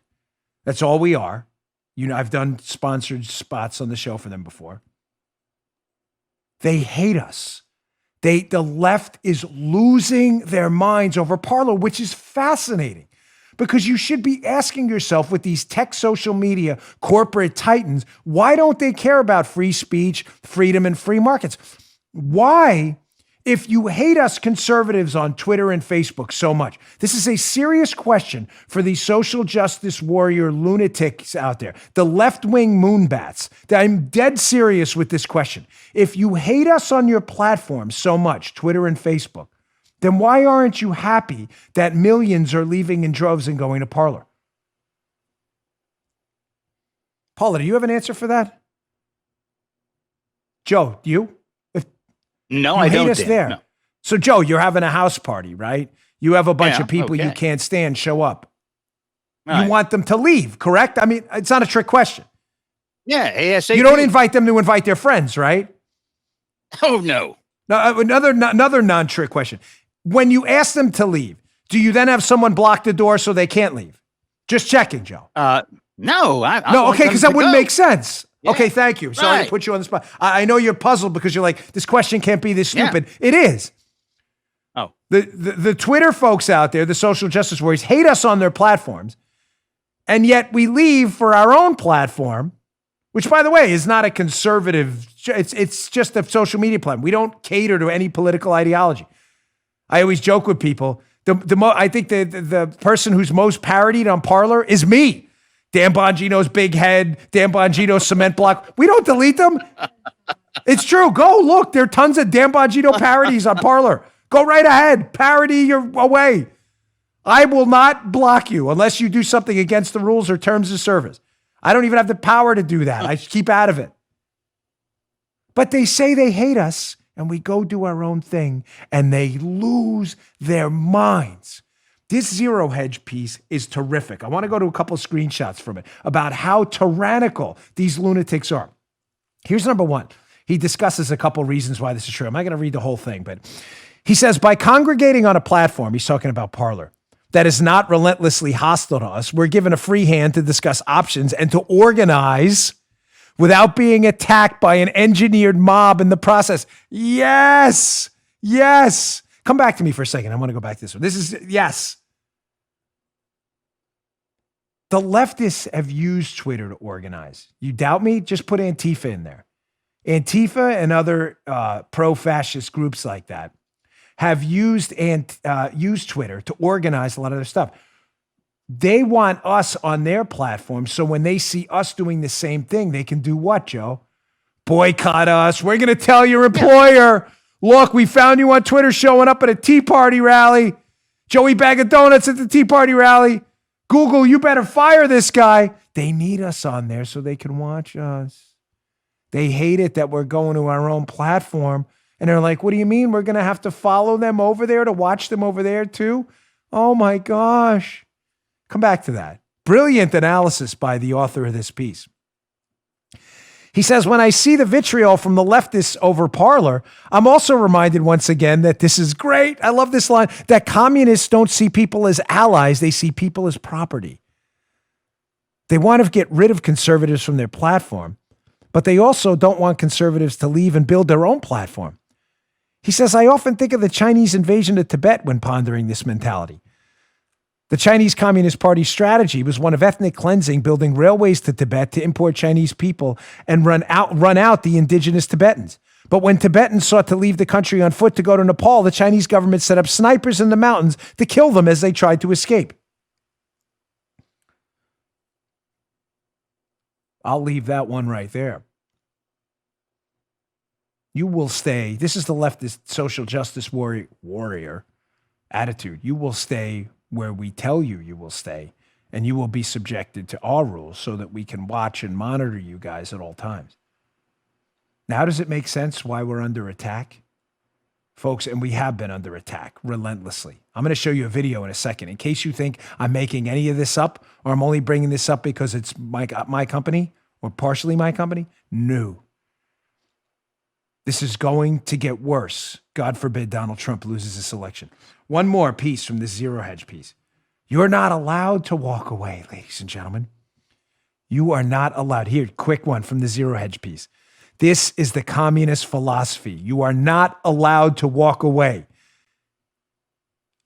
That's all we are. You know, I've done sponsored spots on the show for them before. They hate us. The left is losing their minds over Parler, which is fascinating because you should be asking yourself with these tech social media corporate titans, why don't they care about free speech, freedom, and free markets? Why? If you hate us conservatives on Twitter and Facebook so much, this is a serious question for these social justice warrior lunatics out there, the left-wing moonbats. I'm dead serious with this question. If you hate us on your platforms so much, Twitter and Facebook, then why aren't you happy that millions are leaving in droves and going to Parler? Paula, do you have an answer for that? Joe, do you? No, you I hate don't. Us there. No. So, Joe, you're having a house party, right? You have a bunch of people okay. you can't stand show up. Right. You want them to leave, correct? I mean, it's not a trick question. Yeah, ASAP. You don't invite them to invite their friends, right? Oh, no. Now, another non-trick question. When you ask them to leave, do you then have someone block the door so they can't leave? Just checking, Joe. No. No, okay, because that wouldn't make sense. Yeah. Okay, thank you. Sorry to put you on the spot. I know you're puzzled because you're like, this question can't be this stupid. Yeah. It is. Oh. The Twitter folks out there, the social justice warriors, hate us on their platforms, and yet we leave for our own platform, which, by the way, is not a conservative. It's just a social media platform. We don't cater to any political ideology. I always joke with people. I think the person who's most parodied on Parler is me. Dan Bongino's big head, Dan Bongino's cement block. We don't delete them. It's true. Go look. There are tons of Dan Bongino parodies on Parler. Go right ahead. Parody your way. I will not block you unless you do something against the rules or terms of service. I don't even have the power to do that. I keep out of it. But they say they hate us, and we go do our own thing, and they lose their minds. This Zero Hedge piece is terrific. I want to go to a couple of screenshots from it about how tyrannical these lunatics are. Here's number one. He discusses a couple of reasons why this is true. I'm not going to read the whole thing, but he says, by congregating on a platform, he's talking about Parler, that is not relentlessly hostile to us, we're given a free hand to discuss options and to organize without being attacked by an engineered mob in the process. Yes. Yes. Come back to me for a second. I want to go back to this one. This is, yes. The leftists have used Twitter to organize. You doubt me? Just put Antifa in there. Antifa and other pro-fascist groups like that have used Twitter to organize a lot of their stuff. They want us on their platform, so when they see us doing the same thing, they can do what, Joe? Boycott us. We're going to tell your employer, look, we found you on Twitter showing up at a Tea Party rally. Joey Bag of Donuts at the Tea Party rally. Google, you better fire this guy. They need us on there so they can watch us. They hate it that we're going to our own platform. And they're like, what do you mean? We're going to have to follow them over there to watch them over there too? Oh my gosh. Come back to that. Brilliant analysis by the author of this piece. He says, when I see the vitriol from the leftists over Parler, I'm also reminded once again that this is great. I love this line, that communists don't see people as allies. They see people as property. They want to get rid of conservatives from their platform, but they also don't want conservatives to leave and build their own platform. He says, I often think of the Chinese invasion of Tibet when pondering this mentality. The Chinese Communist Party's strategy was one of ethnic cleansing, building railways to Tibet to import Chinese people and run out the indigenous Tibetans. But when Tibetans sought to leave the country on foot to go to Nepal, the Chinese government set up snipers in the mountains to kill them as they tried to escape. I'll leave that one right there. You will stay. This is the leftist social justice warrior attitude. You will stay where we tell you you will stay, and you will be subjected to our rules so that we can watch and monitor you guys at all times. Now, does it make sense why we're under attack? Folks, and we have been under attack relentlessly. I'm going to show you a video in a second. In case you think I'm making any of this up, or I'm only bringing this up because it's my company, or partially my company, no. This is going to get worse. God forbid Donald Trump loses this election. One more piece from this Zero Hedge piece. You're not allowed to walk away, ladies and gentlemen. You are not allowed. Here, quick one from the Zero Hedge piece. This is the communist philosophy. You are not allowed to walk away.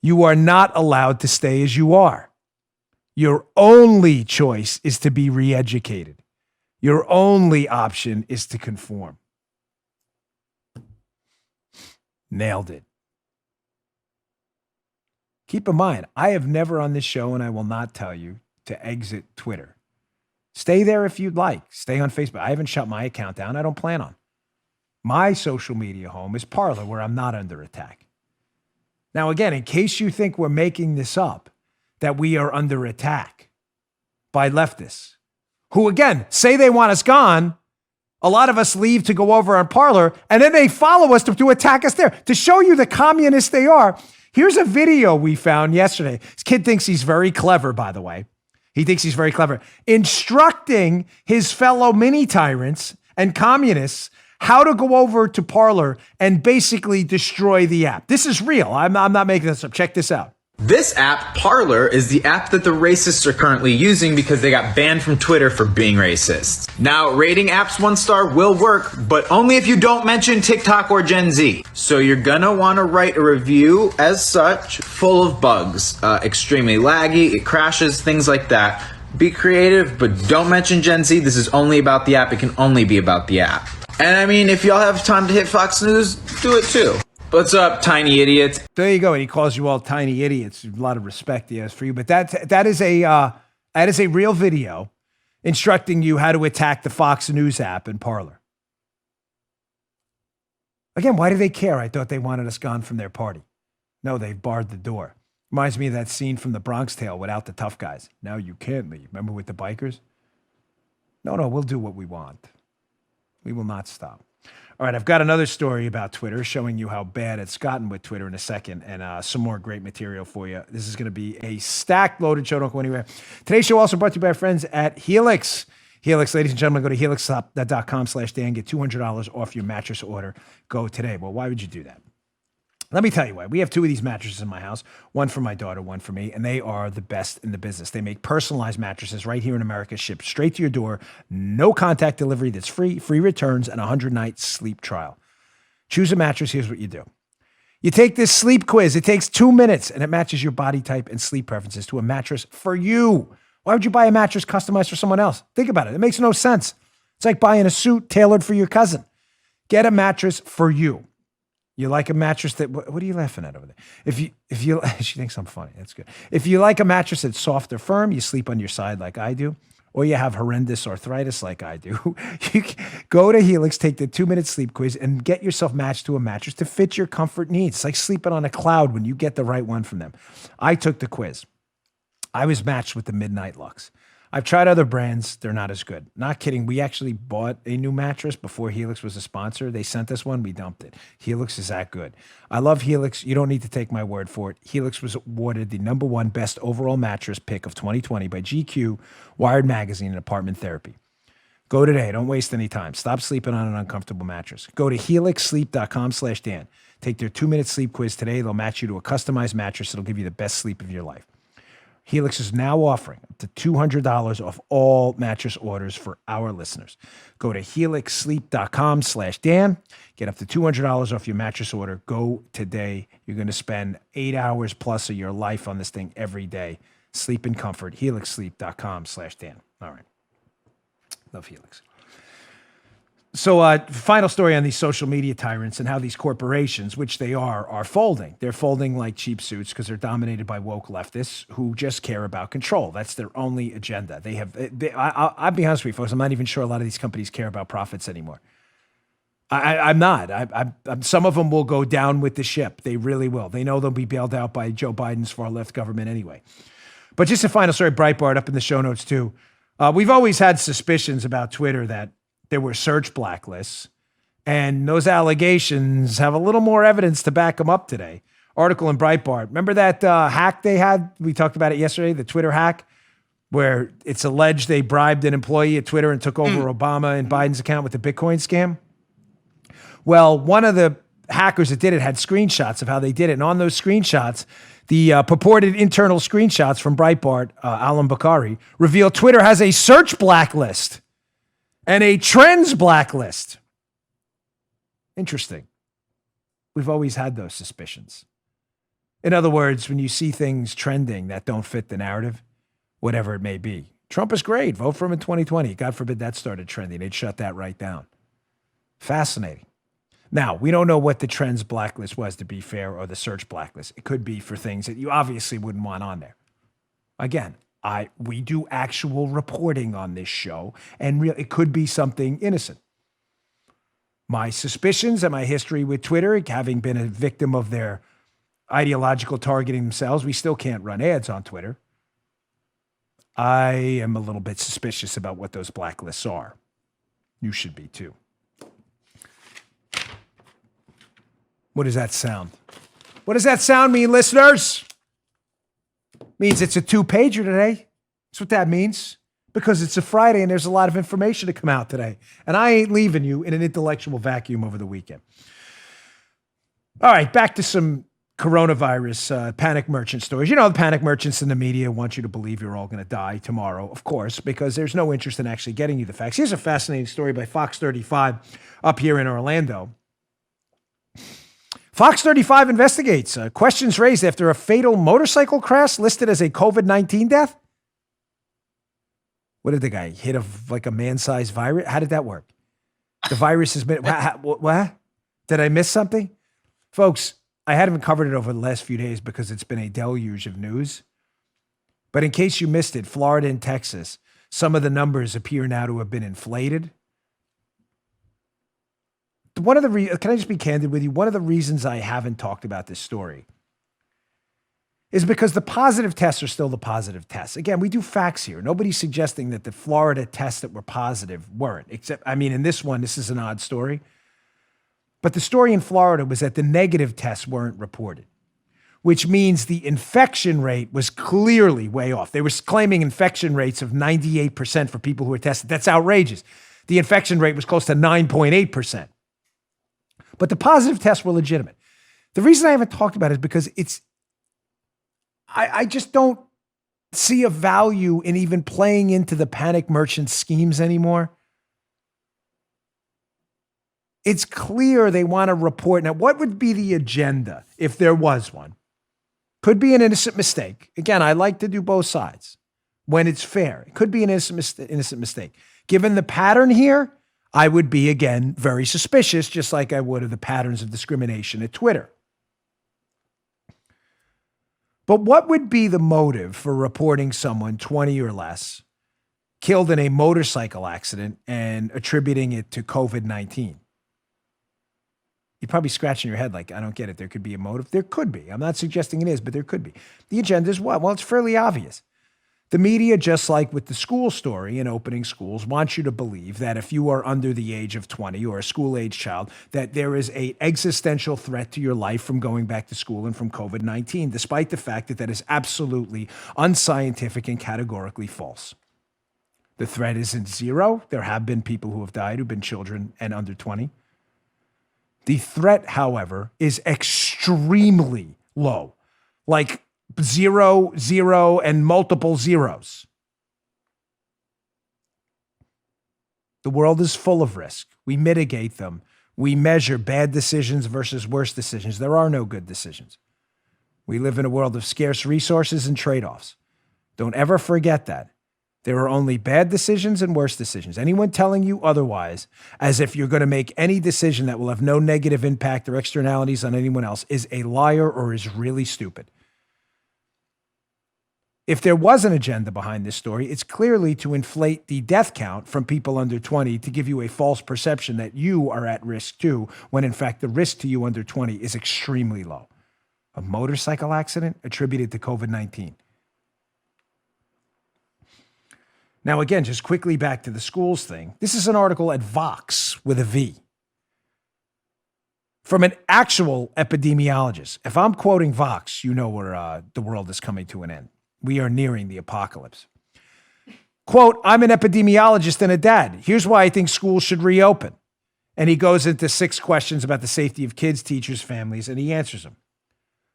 You are not allowed to stay as you are. Your only choice is to be re-educated. Your only option is to conform. Nailed it. Keep in mind, I have never on this show, and I will not tell you, to exit Twitter. Stay there if you'd like. Stay on Facebook. I haven't shut my account down. I don't plan on. My social media home is Parler, where I'm not under attack. Now, again, in case you think we're making this up, that we are under attack by leftists, who, again, say they want us gone. A lot of us leave to go over on Parler, and then they follow us to attack us there. To show you the communists they are, here's a video we found yesterday. This kid thinks he's very clever, by the way. He thinks he's very clever. Instructing his fellow mini-tyrants and communists how to go over to Parler and basically destroy the app. This is real. I'm not making this up. Check this out. This app, Parler, is the app that the racists are currently using because they got banned from Twitter for being racist. Now, rating apps 1 star will work, but only if you don't mention TikTok or Gen Z. So you're gonna wanna write a review as such, full of bugs, extremely laggy, it crashes, things like that. Be creative, but don't mention Gen Z. This is only about the app. It can only be about the app. And I mean, if y'all have time to hit Fox News, do it too. What's up, tiny idiots? There you go. And he calls you all tiny idiots. A lot of respect he has for you. But that is a real video instructing you how to attack the Fox News app in Parler. Again, why do they care? I thought they wanted us gone from their party. No, they've barred the door. Reminds me of that scene from the Bronx Tale without the tough guys. Now you can't leave. Remember with the bikers? No, we'll do what we want. We will not stop. All right, I've got another story about Twitter showing you how bad it's gotten with Twitter in a second, and some more great material for you. This is going to be a stacked loaded show. Don't go anywhere. Today's show also brought to you by our friends at Helix. Helix, ladies and gentlemen, go to helix.com/Dan. Get $200 off your mattress order. Go today. Well, why would you do that? Let me tell you why. We have 2 of these mattresses in my house, one for my daughter, one for me, and they are the best in the business. They make personalized mattresses right here in America, shipped straight to your door, no contact delivery that's free returns, and a 100-night sleep trial. Choose a mattress. Here's what you do. You take this sleep quiz. It takes 2 minutes, and it matches your body type and sleep preferences to a mattress for you. Why would you buy a mattress customized for someone else? Think about it. It makes no sense. It's like buying a suit tailored for your cousin. Get a mattress for you. You like a mattress that, what are you laughing at over there? If you, she thinks I'm funny. That's good. If you like a mattress that's soft or firm, you sleep on your side like I do, or you have horrendous arthritis like I do, you can go to Helix, take the 2-minute sleep quiz, and get yourself matched to a mattress to fit your comfort needs. It's like sleeping on a cloud when you get the right one from them. I took the quiz. I was matched with the Midnight Lux. I've tried other brands. They're not as good. Not kidding. We actually bought a new mattress before Helix was a sponsor. They sent us one. We dumped it. Helix is that good. I love Helix. You don't need to take my word for it. Helix was awarded the #1 best overall mattress pick of 2020 by GQ, Wired Magazine, and Apartment Therapy. Go today. Don't waste any time. Stop sleeping on an uncomfortable mattress. Go to helixsleep.com/Dan. Take their 2-minute sleep quiz today. They'll match you to a customized mattress that'll give you the best sleep of your life. Helix is now offering up to $200 off all mattress orders for our listeners. Go to helixsleep.com/Dan. Get up to $200 off your mattress order. Go today. You're going to spend 8 hours plus of your life on this thing every day. Sleep in comfort. helixsleep.com/Dan. All right. Love Helix. So final story on these social media tyrants and how these corporations, which they are folding. They're folding like cheap suits because they're dominated by woke leftists who just care about control. That's their only agenda. I'll be honest with you, folks. I'm not even sure a lot of these companies care about profits anymore. I'm not. Some of them will go down with the ship. They really will. They know they'll be bailed out by Joe Biden's far left government anyway. But just a final story, Breitbart, up in the show notes too. We've always had suspicions about Twitter that there were search blacklists, and those allegations have a little more evidence to back them up today. Article in Breitbart. Remember that hack they had? We talked about it yesterday, the Twitter hack, where it's alleged they bribed an employee at Twitter and took over Obama and Biden's account with the Bitcoin scam. Well, one of the hackers that did it had screenshots of how they did it. And on those screenshots, the purported internal screenshots from Breitbart, Alan Bakari, reveal Twitter has a search blacklist and a trends blacklist. Interesting. We've always had those suspicions. In other words, when you see things trending that don't fit the narrative, whatever it may be, Trump is great. Vote for him in 2020. God forbid that started trending. They'd shut that right down. Fascinating. Now, we don't know what the trends blacklist was, to be fair, or the search blacklist. It could be for things that you obviously wouldn't want on there. Again, we do actual reporting on this show, and it could be something innocent. My suspicions and my history with Twitter, having been a victim of their ideological targeting themselves, we still can't run ads on Twitter. I am a little bit suspicious about what those blacklists are. You should be too. What does that sound? What does that sound mean, listeners? Means it's a 2-pager today. That's what that means. Because it's a Friday and there's a lot of information to come out today. And I ain't leaving you in an intellectual vacuum over the weekend. All right, back to some coronavirus panic merchant stories. You know, the panic merchants in the media want you to believe you're all going to die tomorrow, of course, because there's no interest in actually getting you the facts. Here's a fascinating story by Fox 35 up here in Orlando. Fox 35 investigates questions raised after a fatal motorcycle crash listed as a COVID-19 death. What did the guy hit like a man-sized virus? How did that work? The virus has been, what? Did I miss something? Folks, I haven't covered it over the last few days because it's been a deluge of news. But in case you missed it, Florida and Texas, some of the numbers appear now to have been inflated. Can I just be candid with you? One of the reasons I haven't talked about this story is because the positive tests are still the positive tests. Again, we do facts here. Nobody's suggesting that the Florida tests that were positive weren't. Except, I mean, in this one, this is an odd story. But the story in Florida was that the negative tests weren't reported, which means the infection rate was clearly way off. They were claiming infection rates of 98% for people who were tested. That's outrageous. The infection rate was close to 9.8%. But the positive tests were legitimate. The reason I haven't talked about it is because I just don't see a value in even playing into the panic merchant schemes anymore. It's clear they want to report. Now, what would be the agenda if there was one? Could be an innocent mistake. Again, I like to do both sides when it's fair. It could be an innocent mistake. Given the pattern here, I would be, again, very suspicious, just like I would of the patterns of discrimination at Twitter. But what would be the motive for reporting someone 20 or less killed in a motorcycle accident and attributing it to COVID-19? You're probably scratching your head like, I don't get it. There could be a motive. There could be. I'm not suggesting it is, but there could be. The agenda is what? Well, it's fairly obvious. The media, just like with the school story and opening schools, wants you to believe that if you are under the age of 20 or a school-age child, that there is an existential threat to your life from going back to school and from COVID-19, despite the fact that that is absolutely unscientific and categorically false. The threat isn't zero. There have been people who have died who've been children and under 20. The threat, however, is extremely low, like 0, 0, and multiple zeros. The world is full of risk. We mitigate them. We measure bad decisions versus worse decisions. There are no good decisions. We live in a world of scarce resources and trade-offs. Don't ever forget that. There are only bad decisions and worse decisions. Anyone telling you otherwise, as if you're going to make any decision that will have no negative impact or externalities on anyone else, is a liar or is really stupid. If there was an agenda behind this story, it's clearly to inflate the death count from people under 20 to give you a false perception that you are at risk too, when in fact the risk to you under 20 is extremely low. A motorcycle accident attributed to COVID-19. Now, again, just quickly back to the schools thing. This is an article at Vox with a V from an actual epidemiologist. If I'm quoting Vox, you know where the world is coming to an end. We are nearing the apocalypse. Quote, I'm an epidemiologist and a dad. Here's why I think schools should reopen. And he goes into 6 questions about the safety of kids, teachers, families, and he answers them.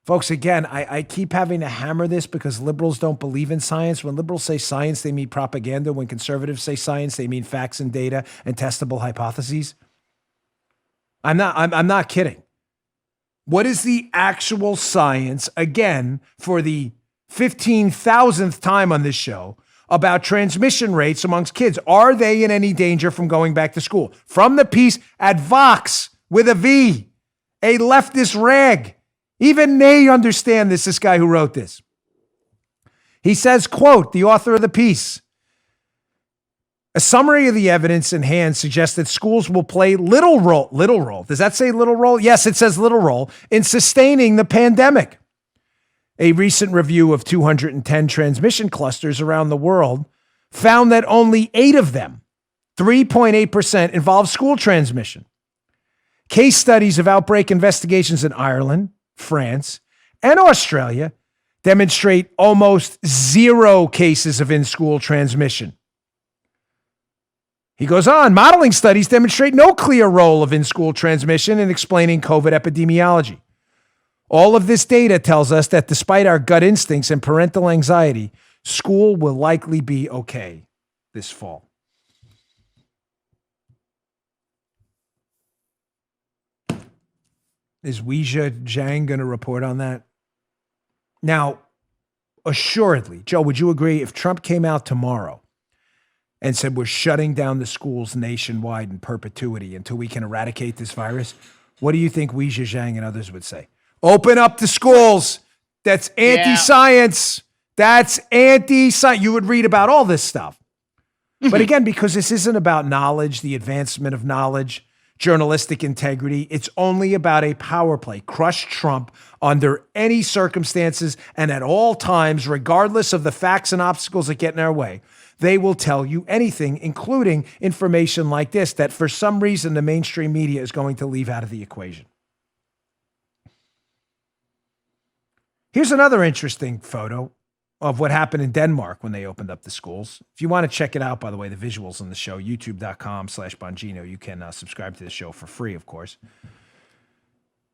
Folks, again, I keep having to hammer this because liberals don't believe in science. When liberals say science, they mean propaganda. When conservatives say science, they mean facts and data and testable hypotheses. I'm not kidding. What is the actual science, again, for the 15,000th time on this show, about transmission rates amongst kids? Are they in any danger from going back to school? From the piece at Vox with a V, a leftist rag. Even they understand this guy who wrote this. He says, quote, the author of the piece, a summary of the evidence in hand suggests that schools will play little role. Does that say little role? Yes, it says little role in sustaining the pandemic. A recent review of 210 transmission clusters around the world found that only 8 of them, 3.8%, involve school transmission. Case studies of outbreak investigations in Ireland, France, and Australia demonstrate almost 0 cases of in-school transmission. He goes on, modeling studies demonstrate no clear role of in-school transmission in explaining COVID epidemiology. All of this data tells us that despite our gut instincts and parental anxiety, school will likely be okay this fall. Is Weijia Zhang going to report on that? Now, assuredly, Joe, would you agree if Trump came out tomorrow and said we're shutting down the schools nationwide in perpetuity until we can eradicate this virus, what do you think Weijia Zhang and others would say? Open up the schools. That's anti-science. That's anti-science. You would read about all this stuff. But again, because this isn't about knowledge, the advancement of knowledge, journalistic integrity. It's only about a power play. Crush Trump under any circumstances and at all times, regardless of the facts and obstacles that get in our way. They will tell you anything, including information like this, that for some reason the mainstream media is going to leave out of the equation. Here's another interesting photo of what happened in Denmark when they opened up the schools. If you want to check it out, by the way, the visuals on the show, youtube.com/Bongino. You can subscribe to the show for free, of course.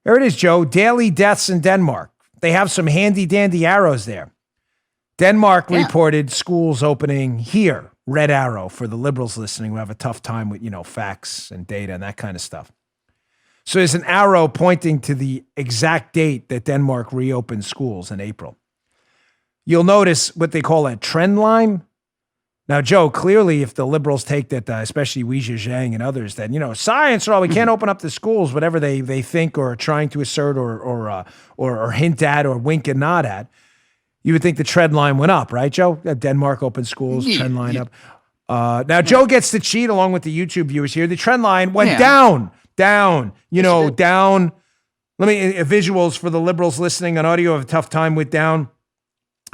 There it is, Joe. Daily deaths in Denmark. They have some handy-dandy arrows there. Denmark reported schools opening here, red arrow for the liberals listening who have a tough time with, facts and data and that kind of stuff. So there's an arrow pointing to the exact date that Denmark reopened schools in April. You'll notice what they call a trend line. Now, Joe, clearly, if the liberals take that, especially Wei Zhejiang and others, then, science or all, we can't open up the schools, whatever they think or are trying to assert or hint at or wink and nod at, you would think the trend line went up, right, Joe? Denmark opened schools, trend line up. Now, Joe gets to cheat along with the YouTube viewers here. The trend line went down, down. Let me visuals for the liberals listening on audio have a tough time with down.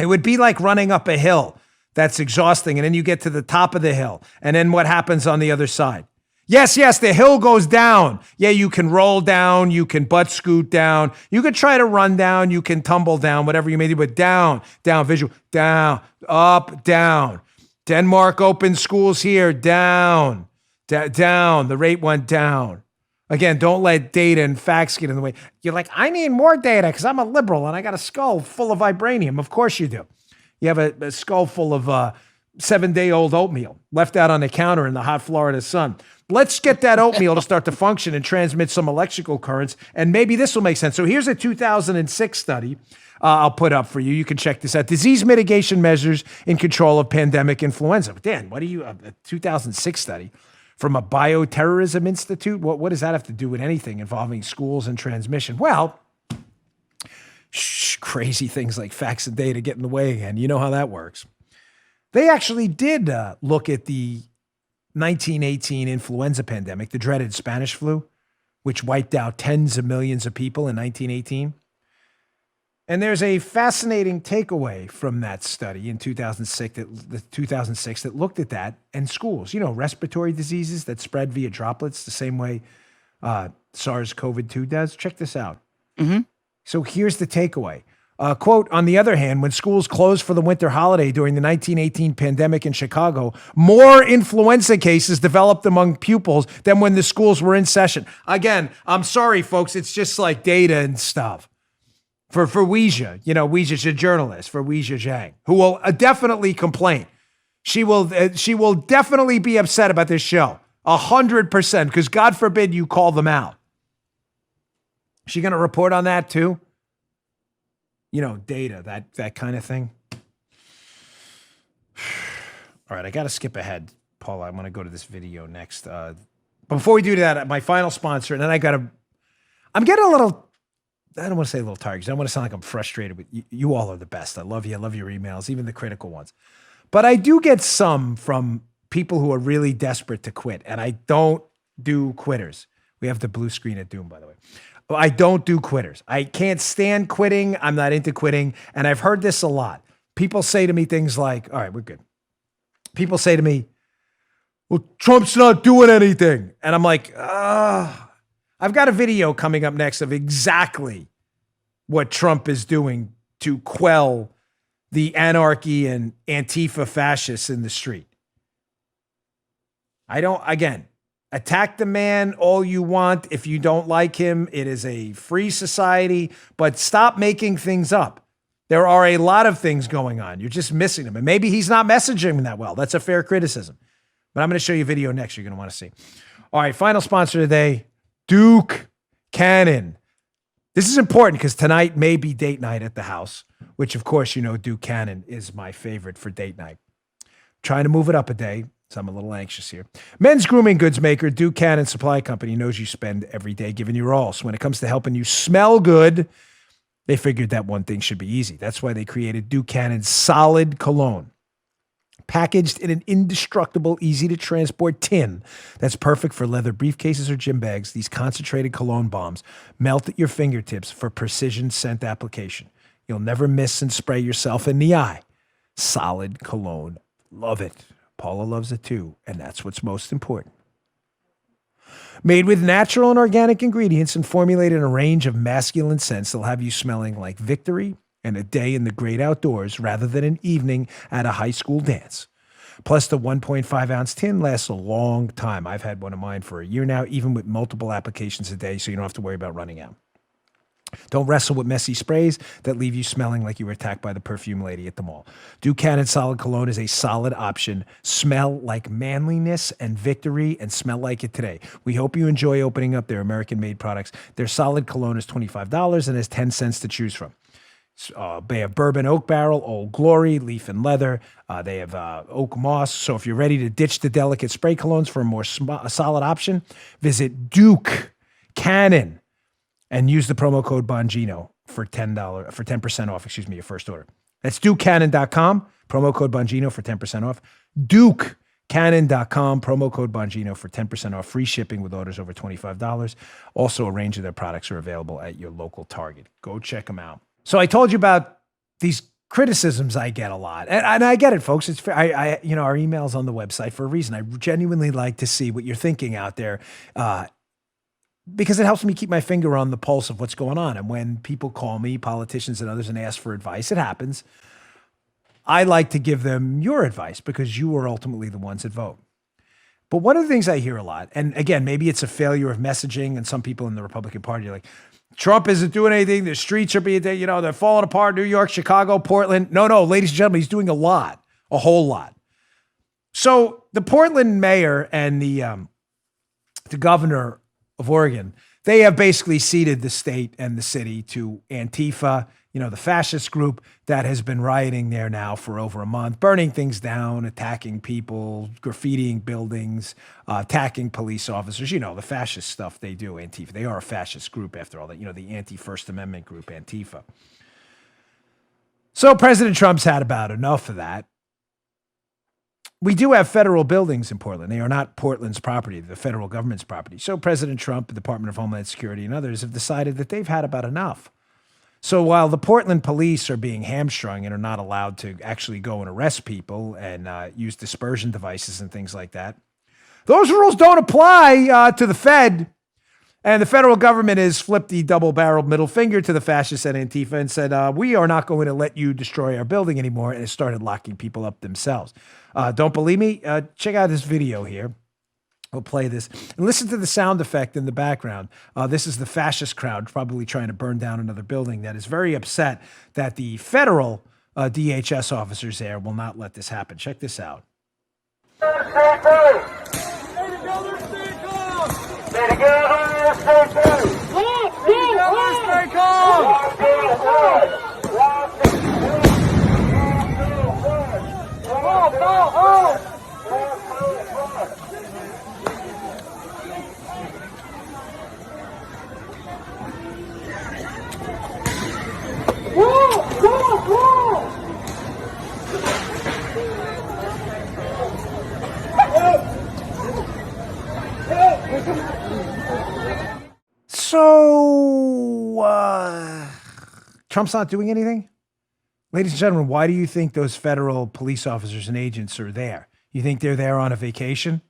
It would be like running up a hill. That's exhausting. And then you get to the top of the hill. And then what happens on the other side? Yes, the hill goes down. Yeah, you can roll down. You can butt scoot down. You can try to run down. You can tumble down, whatever you may do. But down, visual, down, up, down. Denmark opened schools here, down, down. The rate went down. Again, don't let data and facts get in the way. You're like, I need more data because I'm a liberal and I got a skull full of vibranium. Of course you do. You have a skull full of 7-day-old oatmeal left out on the counter in the hot Florida sun. Let's get that oatmeal to start to function and transmit some electrical currents, and maybe this will make sense. So here's a 2006 study I'll put up for you. You can check this out. Disease mitigation measures in control of pandemic influenza. Dan, what are you, a 2006 study from a bioterrorism institute? What does that have to do with anything involving schools and transmission? Well, crazy things like facts and data get in the way again. You know how that works. They actually did look at the 1918 influenza pandemic, the dreaded Spanish flu, which wiped out tens of millions of people in 1918. And there's a fascinating takeaway from that study in 2006 that looked at that and schools, respiratory diseases that spread via droplets the same way SARS-CoV-2 does. Check this out. Mm-hmm. So here's the takeaway. Quote, on the other hand, when schools closed for the winter holiday during the 1918 pandemic in Chicago, more influenza cases developed among pupils than when the schools were in session. Again, I'm sorry, folks. It's just like data and stuff. For Weijia, Weijia's a journalist, for Wei Zhejiang, who will definitely complain. She will definitely be upset about this show, 100%, because God forbid you call them out. Is she going to report on that too? Data, that kind of thing. All right, I got to skip ahead, Paul. I'm going to go to this video next. But before we do that, my final sponsor, and then I'm getting a little, I don't want to say a little tired because I don't want to sound like I'm frustrated with you. You all are the best. I love you. I love your emails, even the critical ones. But I do get some from people who are really desperate to quit, and I don't do quitters. We have the blue screen at Doom, by the way. I don't do quitters. I can't stand quitting. I'm not into quitting. And I've heard this a lot. People say to me things like, all right, we're good. People say to me, well, Trump's not doing anything. And I'm like, I've got a video coming up next of exactly what Trump is doing to quell the anarchy and Antifa fascists in the street. Attack the man all you want. If you don't like him, it is a free society, but stop making things up. There are a lot of things going on. You're just missing them. And maybe he's not messaging that well. That's a fair criticism. But I'm going to show you a video next you're going to want to see. All right, final sponsor today, Duke Cannon. This is important because tonight may be date night at the house, which of course, Duke Cannon is my favorite for date night. Trying to move it up a day. So I'm a little anxious here. Men's grooming goods maker Duke Cannon Supply Company knows you spend every day giving your all. So when it comes to helping you smell good, they figured that one thing should be easy. That's why they created Duke Cannon's Solid Cologne. Packaged in an indestructible, easy-to-transport tin that's perfect for leather briefcases or gym bags, these concentrated cologne bombs melt at your fingertips for precision scent application. You'll never miss and spray yourself in the eye. Solid Cologne. Love it. Paula loves it too, and that's what's most important. Made with natural and organic ingredients and formulated in a range of masculine scents, they'll have you smelling like victory and a day in the great outdoors rather than an evening at a high school dance. Plus, the 1.5-ounce tin lasts a long time. I've had one of mine for a year now, even with multiple applications a day, so you don't have to worry about running out. Don't wrestle with messy sprays that leave you smelling like you were attacked by the perfume lady at the mall. Duke Cannon Solid Cologne is a solid option. Smell like manliness and victory and smell like it today. We hope you enjoy opening up their American-made products. Their Solid Cologne is $25 and has 10 cents to choose from. They have bourbon oak barrel, Old Glory, leaf and leather. They have oak moss. So if you're ready to ditch the delicate spray colognes for a more solid option, visit Duke Cannon and use the promo code Bongino for for 10% off. Your first order. That's DukeCannon.com. Promo code Bongino for 10% off. DukeCannon.com. Promo code Bongino for 10% off. Free shipping with orders over $25. Also, a range of their products are available at your local Target. Go check them out. So I told you about these criticisms I get a lot, and I get it, folks. It's fair. Our email's on the website for a reason. I genuinely like to see what you're thinking out there, because it helps me keep my finger on the pulse of what's going on. And when people call me, politicians and others, and ask for advice, it happens. I like to give them your advice because you are ultimately the ones that vote. But one of the things I hear a lot, and again, maybe it's a failure of messaging, and some people in the Republican Party are like, Trump isn't doing anything. The streets are being, they're falling apart. New York, Chicago, Portland. No, ladies and gentlemen, he's doing a lot, a whole lot. So the Portland mayor and the governor of Oregon, they have basically ceded the state and the city to Antifa, the fascist group that has been rioting there now for over a month, burning things down, attacking people, graffitiing buildings, attacking police officers. The fascist stuff they do, Antifa. They are a fascist group after all that, the anti-First Amendment group, Antifa. So President Trump's had about enough of that. We do have federal buildings in Portland. They are not Portland's property, the federal government's property. So President Trump, the Department of Homeland Security, and others have decided that they've had about enough. So while the Portland police are being hamstrung and are not allowed to actually go and arrest people and use dispersion devices and things like that, those rules don't apply to the Fed. And the federal government has flipped the double-barreled middle finger to the fascists at Antifa and said, we are not going to let you destroy our building anymore, and it started locking people up themselves. Don't believe me? Check out this video here. We'll play this. And listen to the sound effect in the background. This is the fascist crowd probably trying to burn down another building that is very upset that the federal DHS officers there will not let this happen. Check this out. So, Trump's not doing anything? Ladies and gentlemen, why do you think those federal police officers and agents are there? You think they're there on a vacation?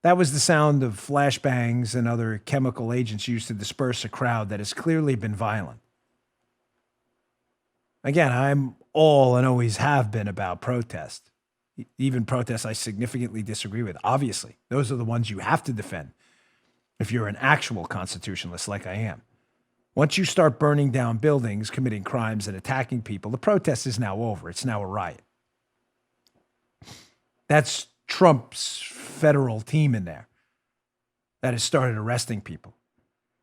That was the sound of flashbangs and other chemical agents used to disperse a crowd that has clearly been violent. Again, I'm all and always have been about protest. Even protests I significantly disagree with. Obviously, those are the ones you have to defend if you're an actual constitutionalist like I am. Once you start burning down buildings, committing crimes, and attacking people, the protest is now over. It's now a riot. That's Trump's federal team in there that has started arresting people.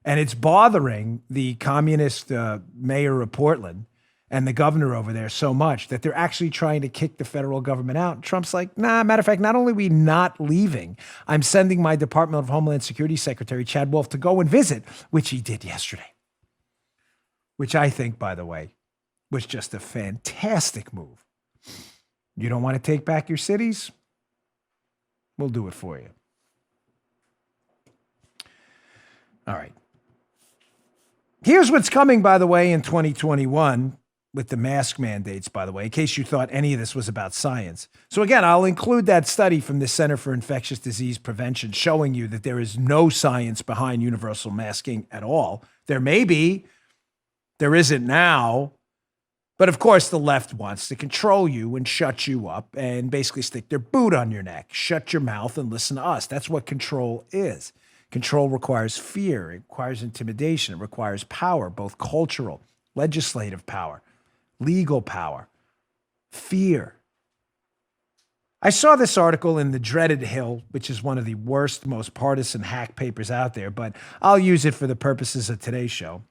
And it's bothering the communist mayor of Portland and the governor over there so much that they're actually trying to kick the federal government out. Trump's like, nah, matter of fact, not only are we not leaving, I'm sending my Department of Homeland Security Secretary, Chad Wolf, to go and visit, which he did yesterday. Which I think, by the way, was just a fantastic move. You don't want to take back your cities? We'll do it for you. All right. Here's what's coming, by the way, in 2021 with the mask mandates, by the way, in case you thought any of this was about science. So again, I'll include that study from the Center for Infectious Disease Prevention showing you that there is no science behind universal masking at all. There may be. There isn't now. But of course, the left wants to control you and shut you up and basically stick their boot on your neck. Shut your mouth and listen to us. That's what control is. Control requires fear. It requires intimidation. It requires power, both cultural, legislative power, legal power, fear. I saw this article in the dreaded Hill, which is one of the worst, most partisan hack papers out there, but I'll use it for the purposes of today's show.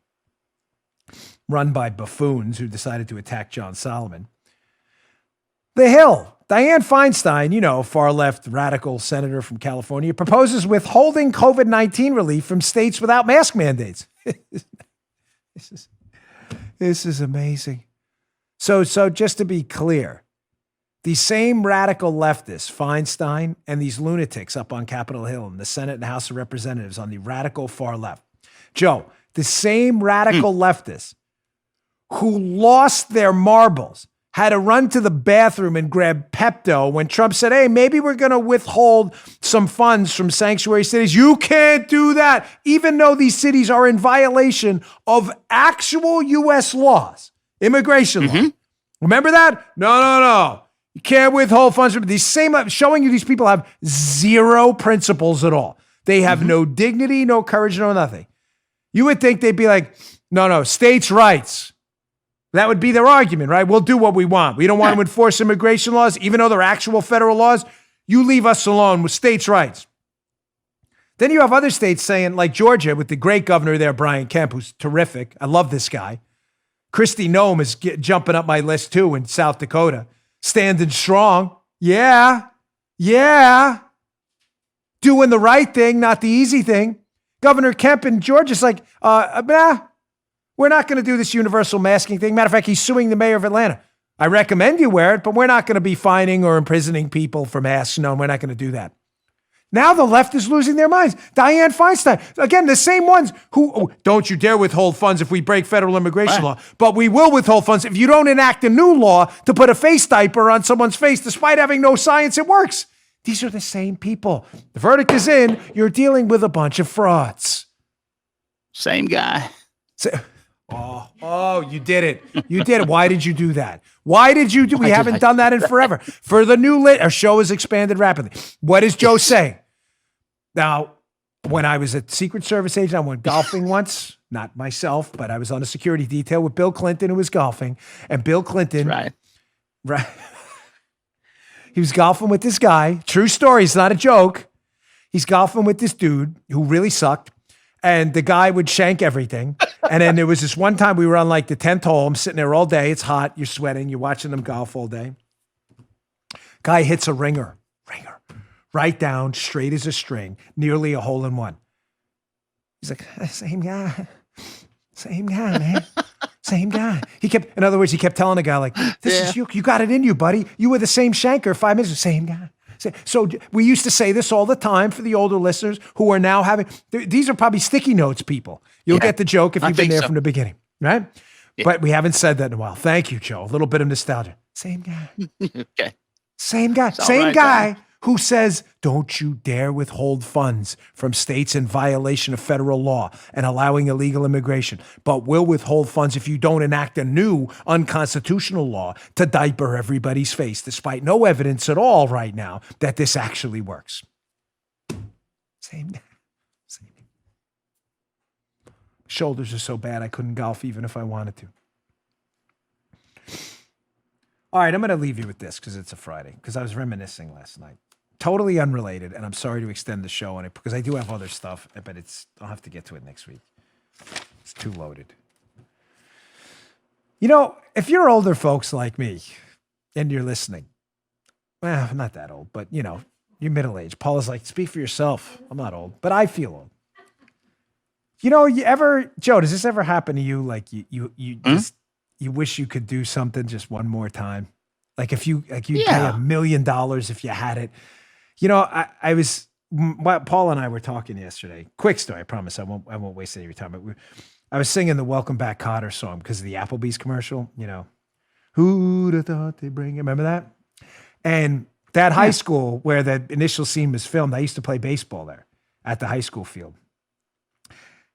run by buffoons who decided to attack John Solomon. The Hill. Dianne Feinstein, far left radical senator from California, proposes withholding COVID-19 relief from states without mask mandates. This is amazing. So just to be clear, these same radical leftists, Feinstein, and these lunatics up on Capitol Hill in the Senate and House of Representatives on the radical far left, Joe, the same radical leftists who lost their marbles, had to run to the bathroom and grab Pepto when Trump said, hey, maybe we're going to withhold some funds from sanctuary cities. You can't do that, even though these cities are in violation of actual U.S. laws, immigration law. Remember that? No. You can't withhold funds from these same, showing you these people have zero principles at all. They have no dignity, no courage, no nothing. You would think they'd be like, no, states' rights. That would be their argument, right? We'll do what we want. We don't want to enforce immigration laws, even though they're actual federal laws. You leave us alone with states' rights. Then you have other states saying, like Georgia, with the great governor there, Brian Kemp, who's terrific. I love this guy. Kristi Noem is jumping up my list too in South Dakota. Standing strong. Yeah. Doing the right thing, not the easy thing. Governor Kemp in Georgia's like, we're not going to do this universal masking thing. Matter of fact, he's suing the mayor of Atlanta. I recommend you wear it, but we're not going to be fining or imprisoning people for masks. No, we're not going to do that. Now the left is losing their minds. Dianne Feinstein, again, the same ones who, don't you dare withhold funds if we break federal immigration law, but we will withhold funds if you don't enact a new law to put a face diaper on someone's face, despite having no science it works. These are the same people. The verdict is in. You're dealing with a bunch of frauds. Same guy. Oh, you did it. You did it. Why did you do that? Why did you do? We haven't done that in forever. For the new our show has expanded rapidly. What does Joe say? Now, when I was a Secret Service agent, I went golfing once. Not myself, but I was on a security detail with Bill Clinton, who was golfing. And Bill Clinton, right. He was golfing with this guy. True story. It's not a joke. He's golfing with this dude who really sucked. And the guy would shank everything. And then there was this one time we were on like the 10th hole. I'm sitting there all day. It's hot. You're sweating. You're watching them golf all day. Guy hits a ringer. Right down, straight as a string, nearly a hole in one. He's like, same guy, man. Same guy. In other words, he kept telling the guy like, this is you. You got it in you, buddy. You were the same shanker 5 minutes ago. Same guy. So we used to say this all the time for the older listeners who are now having, these are probably sticky notes people. You'll get the joke if you've been there from the beginning, right? Yeah. But we haven't said that in a while. Thank you, Joe. A little bit of nostalgia. Same guy. Okay. Same guy. Same guy who says, don't you dare withhold funds from states in violation of federal law and allowing illegal immigration, but will withhold funds if you don't enact a new unconstitutional law to diaper everybody's face, despite no evidence at all right now that this actually works. Same. Shoulders are so bad I couldn't golf even if I wanted to. All right, I'm going to leave you with this because it's a Friday, because I was reminiscing last night. Totally unrelated, and I'm sorry to extend the show on it because I do have other stuff, but I'll have to get to it next week. It's too loaded. If you're older folks like me and you're listening, well, I'm not that old, but you're middle-aged. Paul is like, speak for yourself. I'm not old, but I feel old. Joe, does this ever happen to you? Like you wish you could do something just one more time? Like if you'd pay $1 million if you had it. Paul and I were talking yesterday. Quick story, I promise. I won't waste any of your time. But I was singing the Welcome Back, Kotter song because of the Applebee's commercial. Who'd have thought they'd bring it? Remember that? And that high school where the initial scene was filmed, I used to play baseball there at the high school field.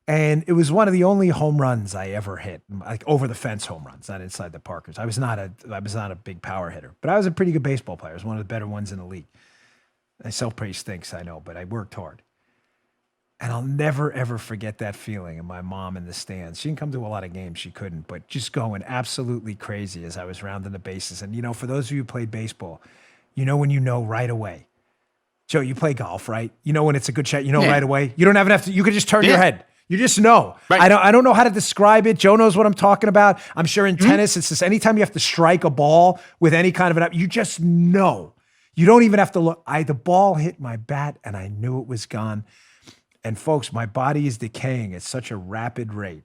And it was one of the only home runs I ever hit, like over the fence home runs, not inside the Parkers. I was not a big power hitter, but I was a pretty good baseball player. I was one of the better ones in the league. My self-praise stinks, I know, but I worked hard. And I'll never, ever forget that feeling of my mom in the stands. She didn't come to a lot of games, she couldn't, but just going absolutely crazy as I was rounding the bases. And, for those of you who played baseball, when you know right away. Joe, you play golf, right? When it's a good shot, right away. You don't even have to, you could just turn your head. You just know. Right. I don't know how to describe it. Joe knows what I'm talking about. I'm sure in tennis, it's just anytime you have to strike a ball with any kind of you just know. You don't even have to look. The ball hit my bat and I knew it was gone. And folks, my body is decaying at such a rapid rate.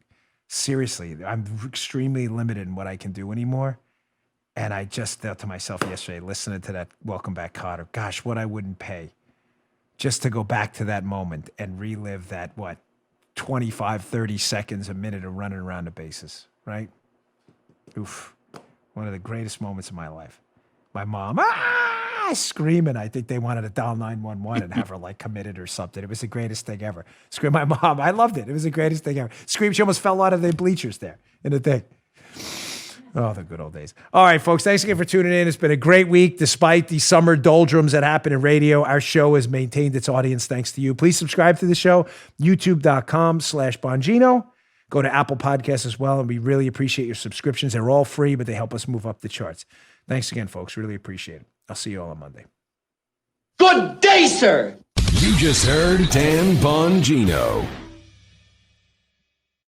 Seriously, I'm extremely limited in what I can do anymore. And I just thought to myself yesterday, listening to that Welcome Back, Kotter, gosh, what I wouldn't pay just to go back to that moment and relive that, 25, 30 seconds, a minute of running around the bases, right? Oof. One of the greatest moments of my life. My mom, screaming. I think they wanted to dial 911 and have her committed or something. It was the greatest thing ever. Scream, my mom. I loved it. It was the greatest thing ever. Scream, she almost fell out of the bleachers there in the thing. Oh, the good old days. All right, folks, thanks again for tuning in. It's been a great week. Despite the summer doldrums that happen in radio, our show has maintained its audience thanks to you. Please subscribe to the show, youtube.com/Bongino. Go to Apple Podcasts as well, and we really appreciate your subscriptions. They're all free, but they help us move up the charts. Thanks again, folks. Really appreciate it. I'll see you all on Monday. Good day, sir. You just heard Dan Bongino.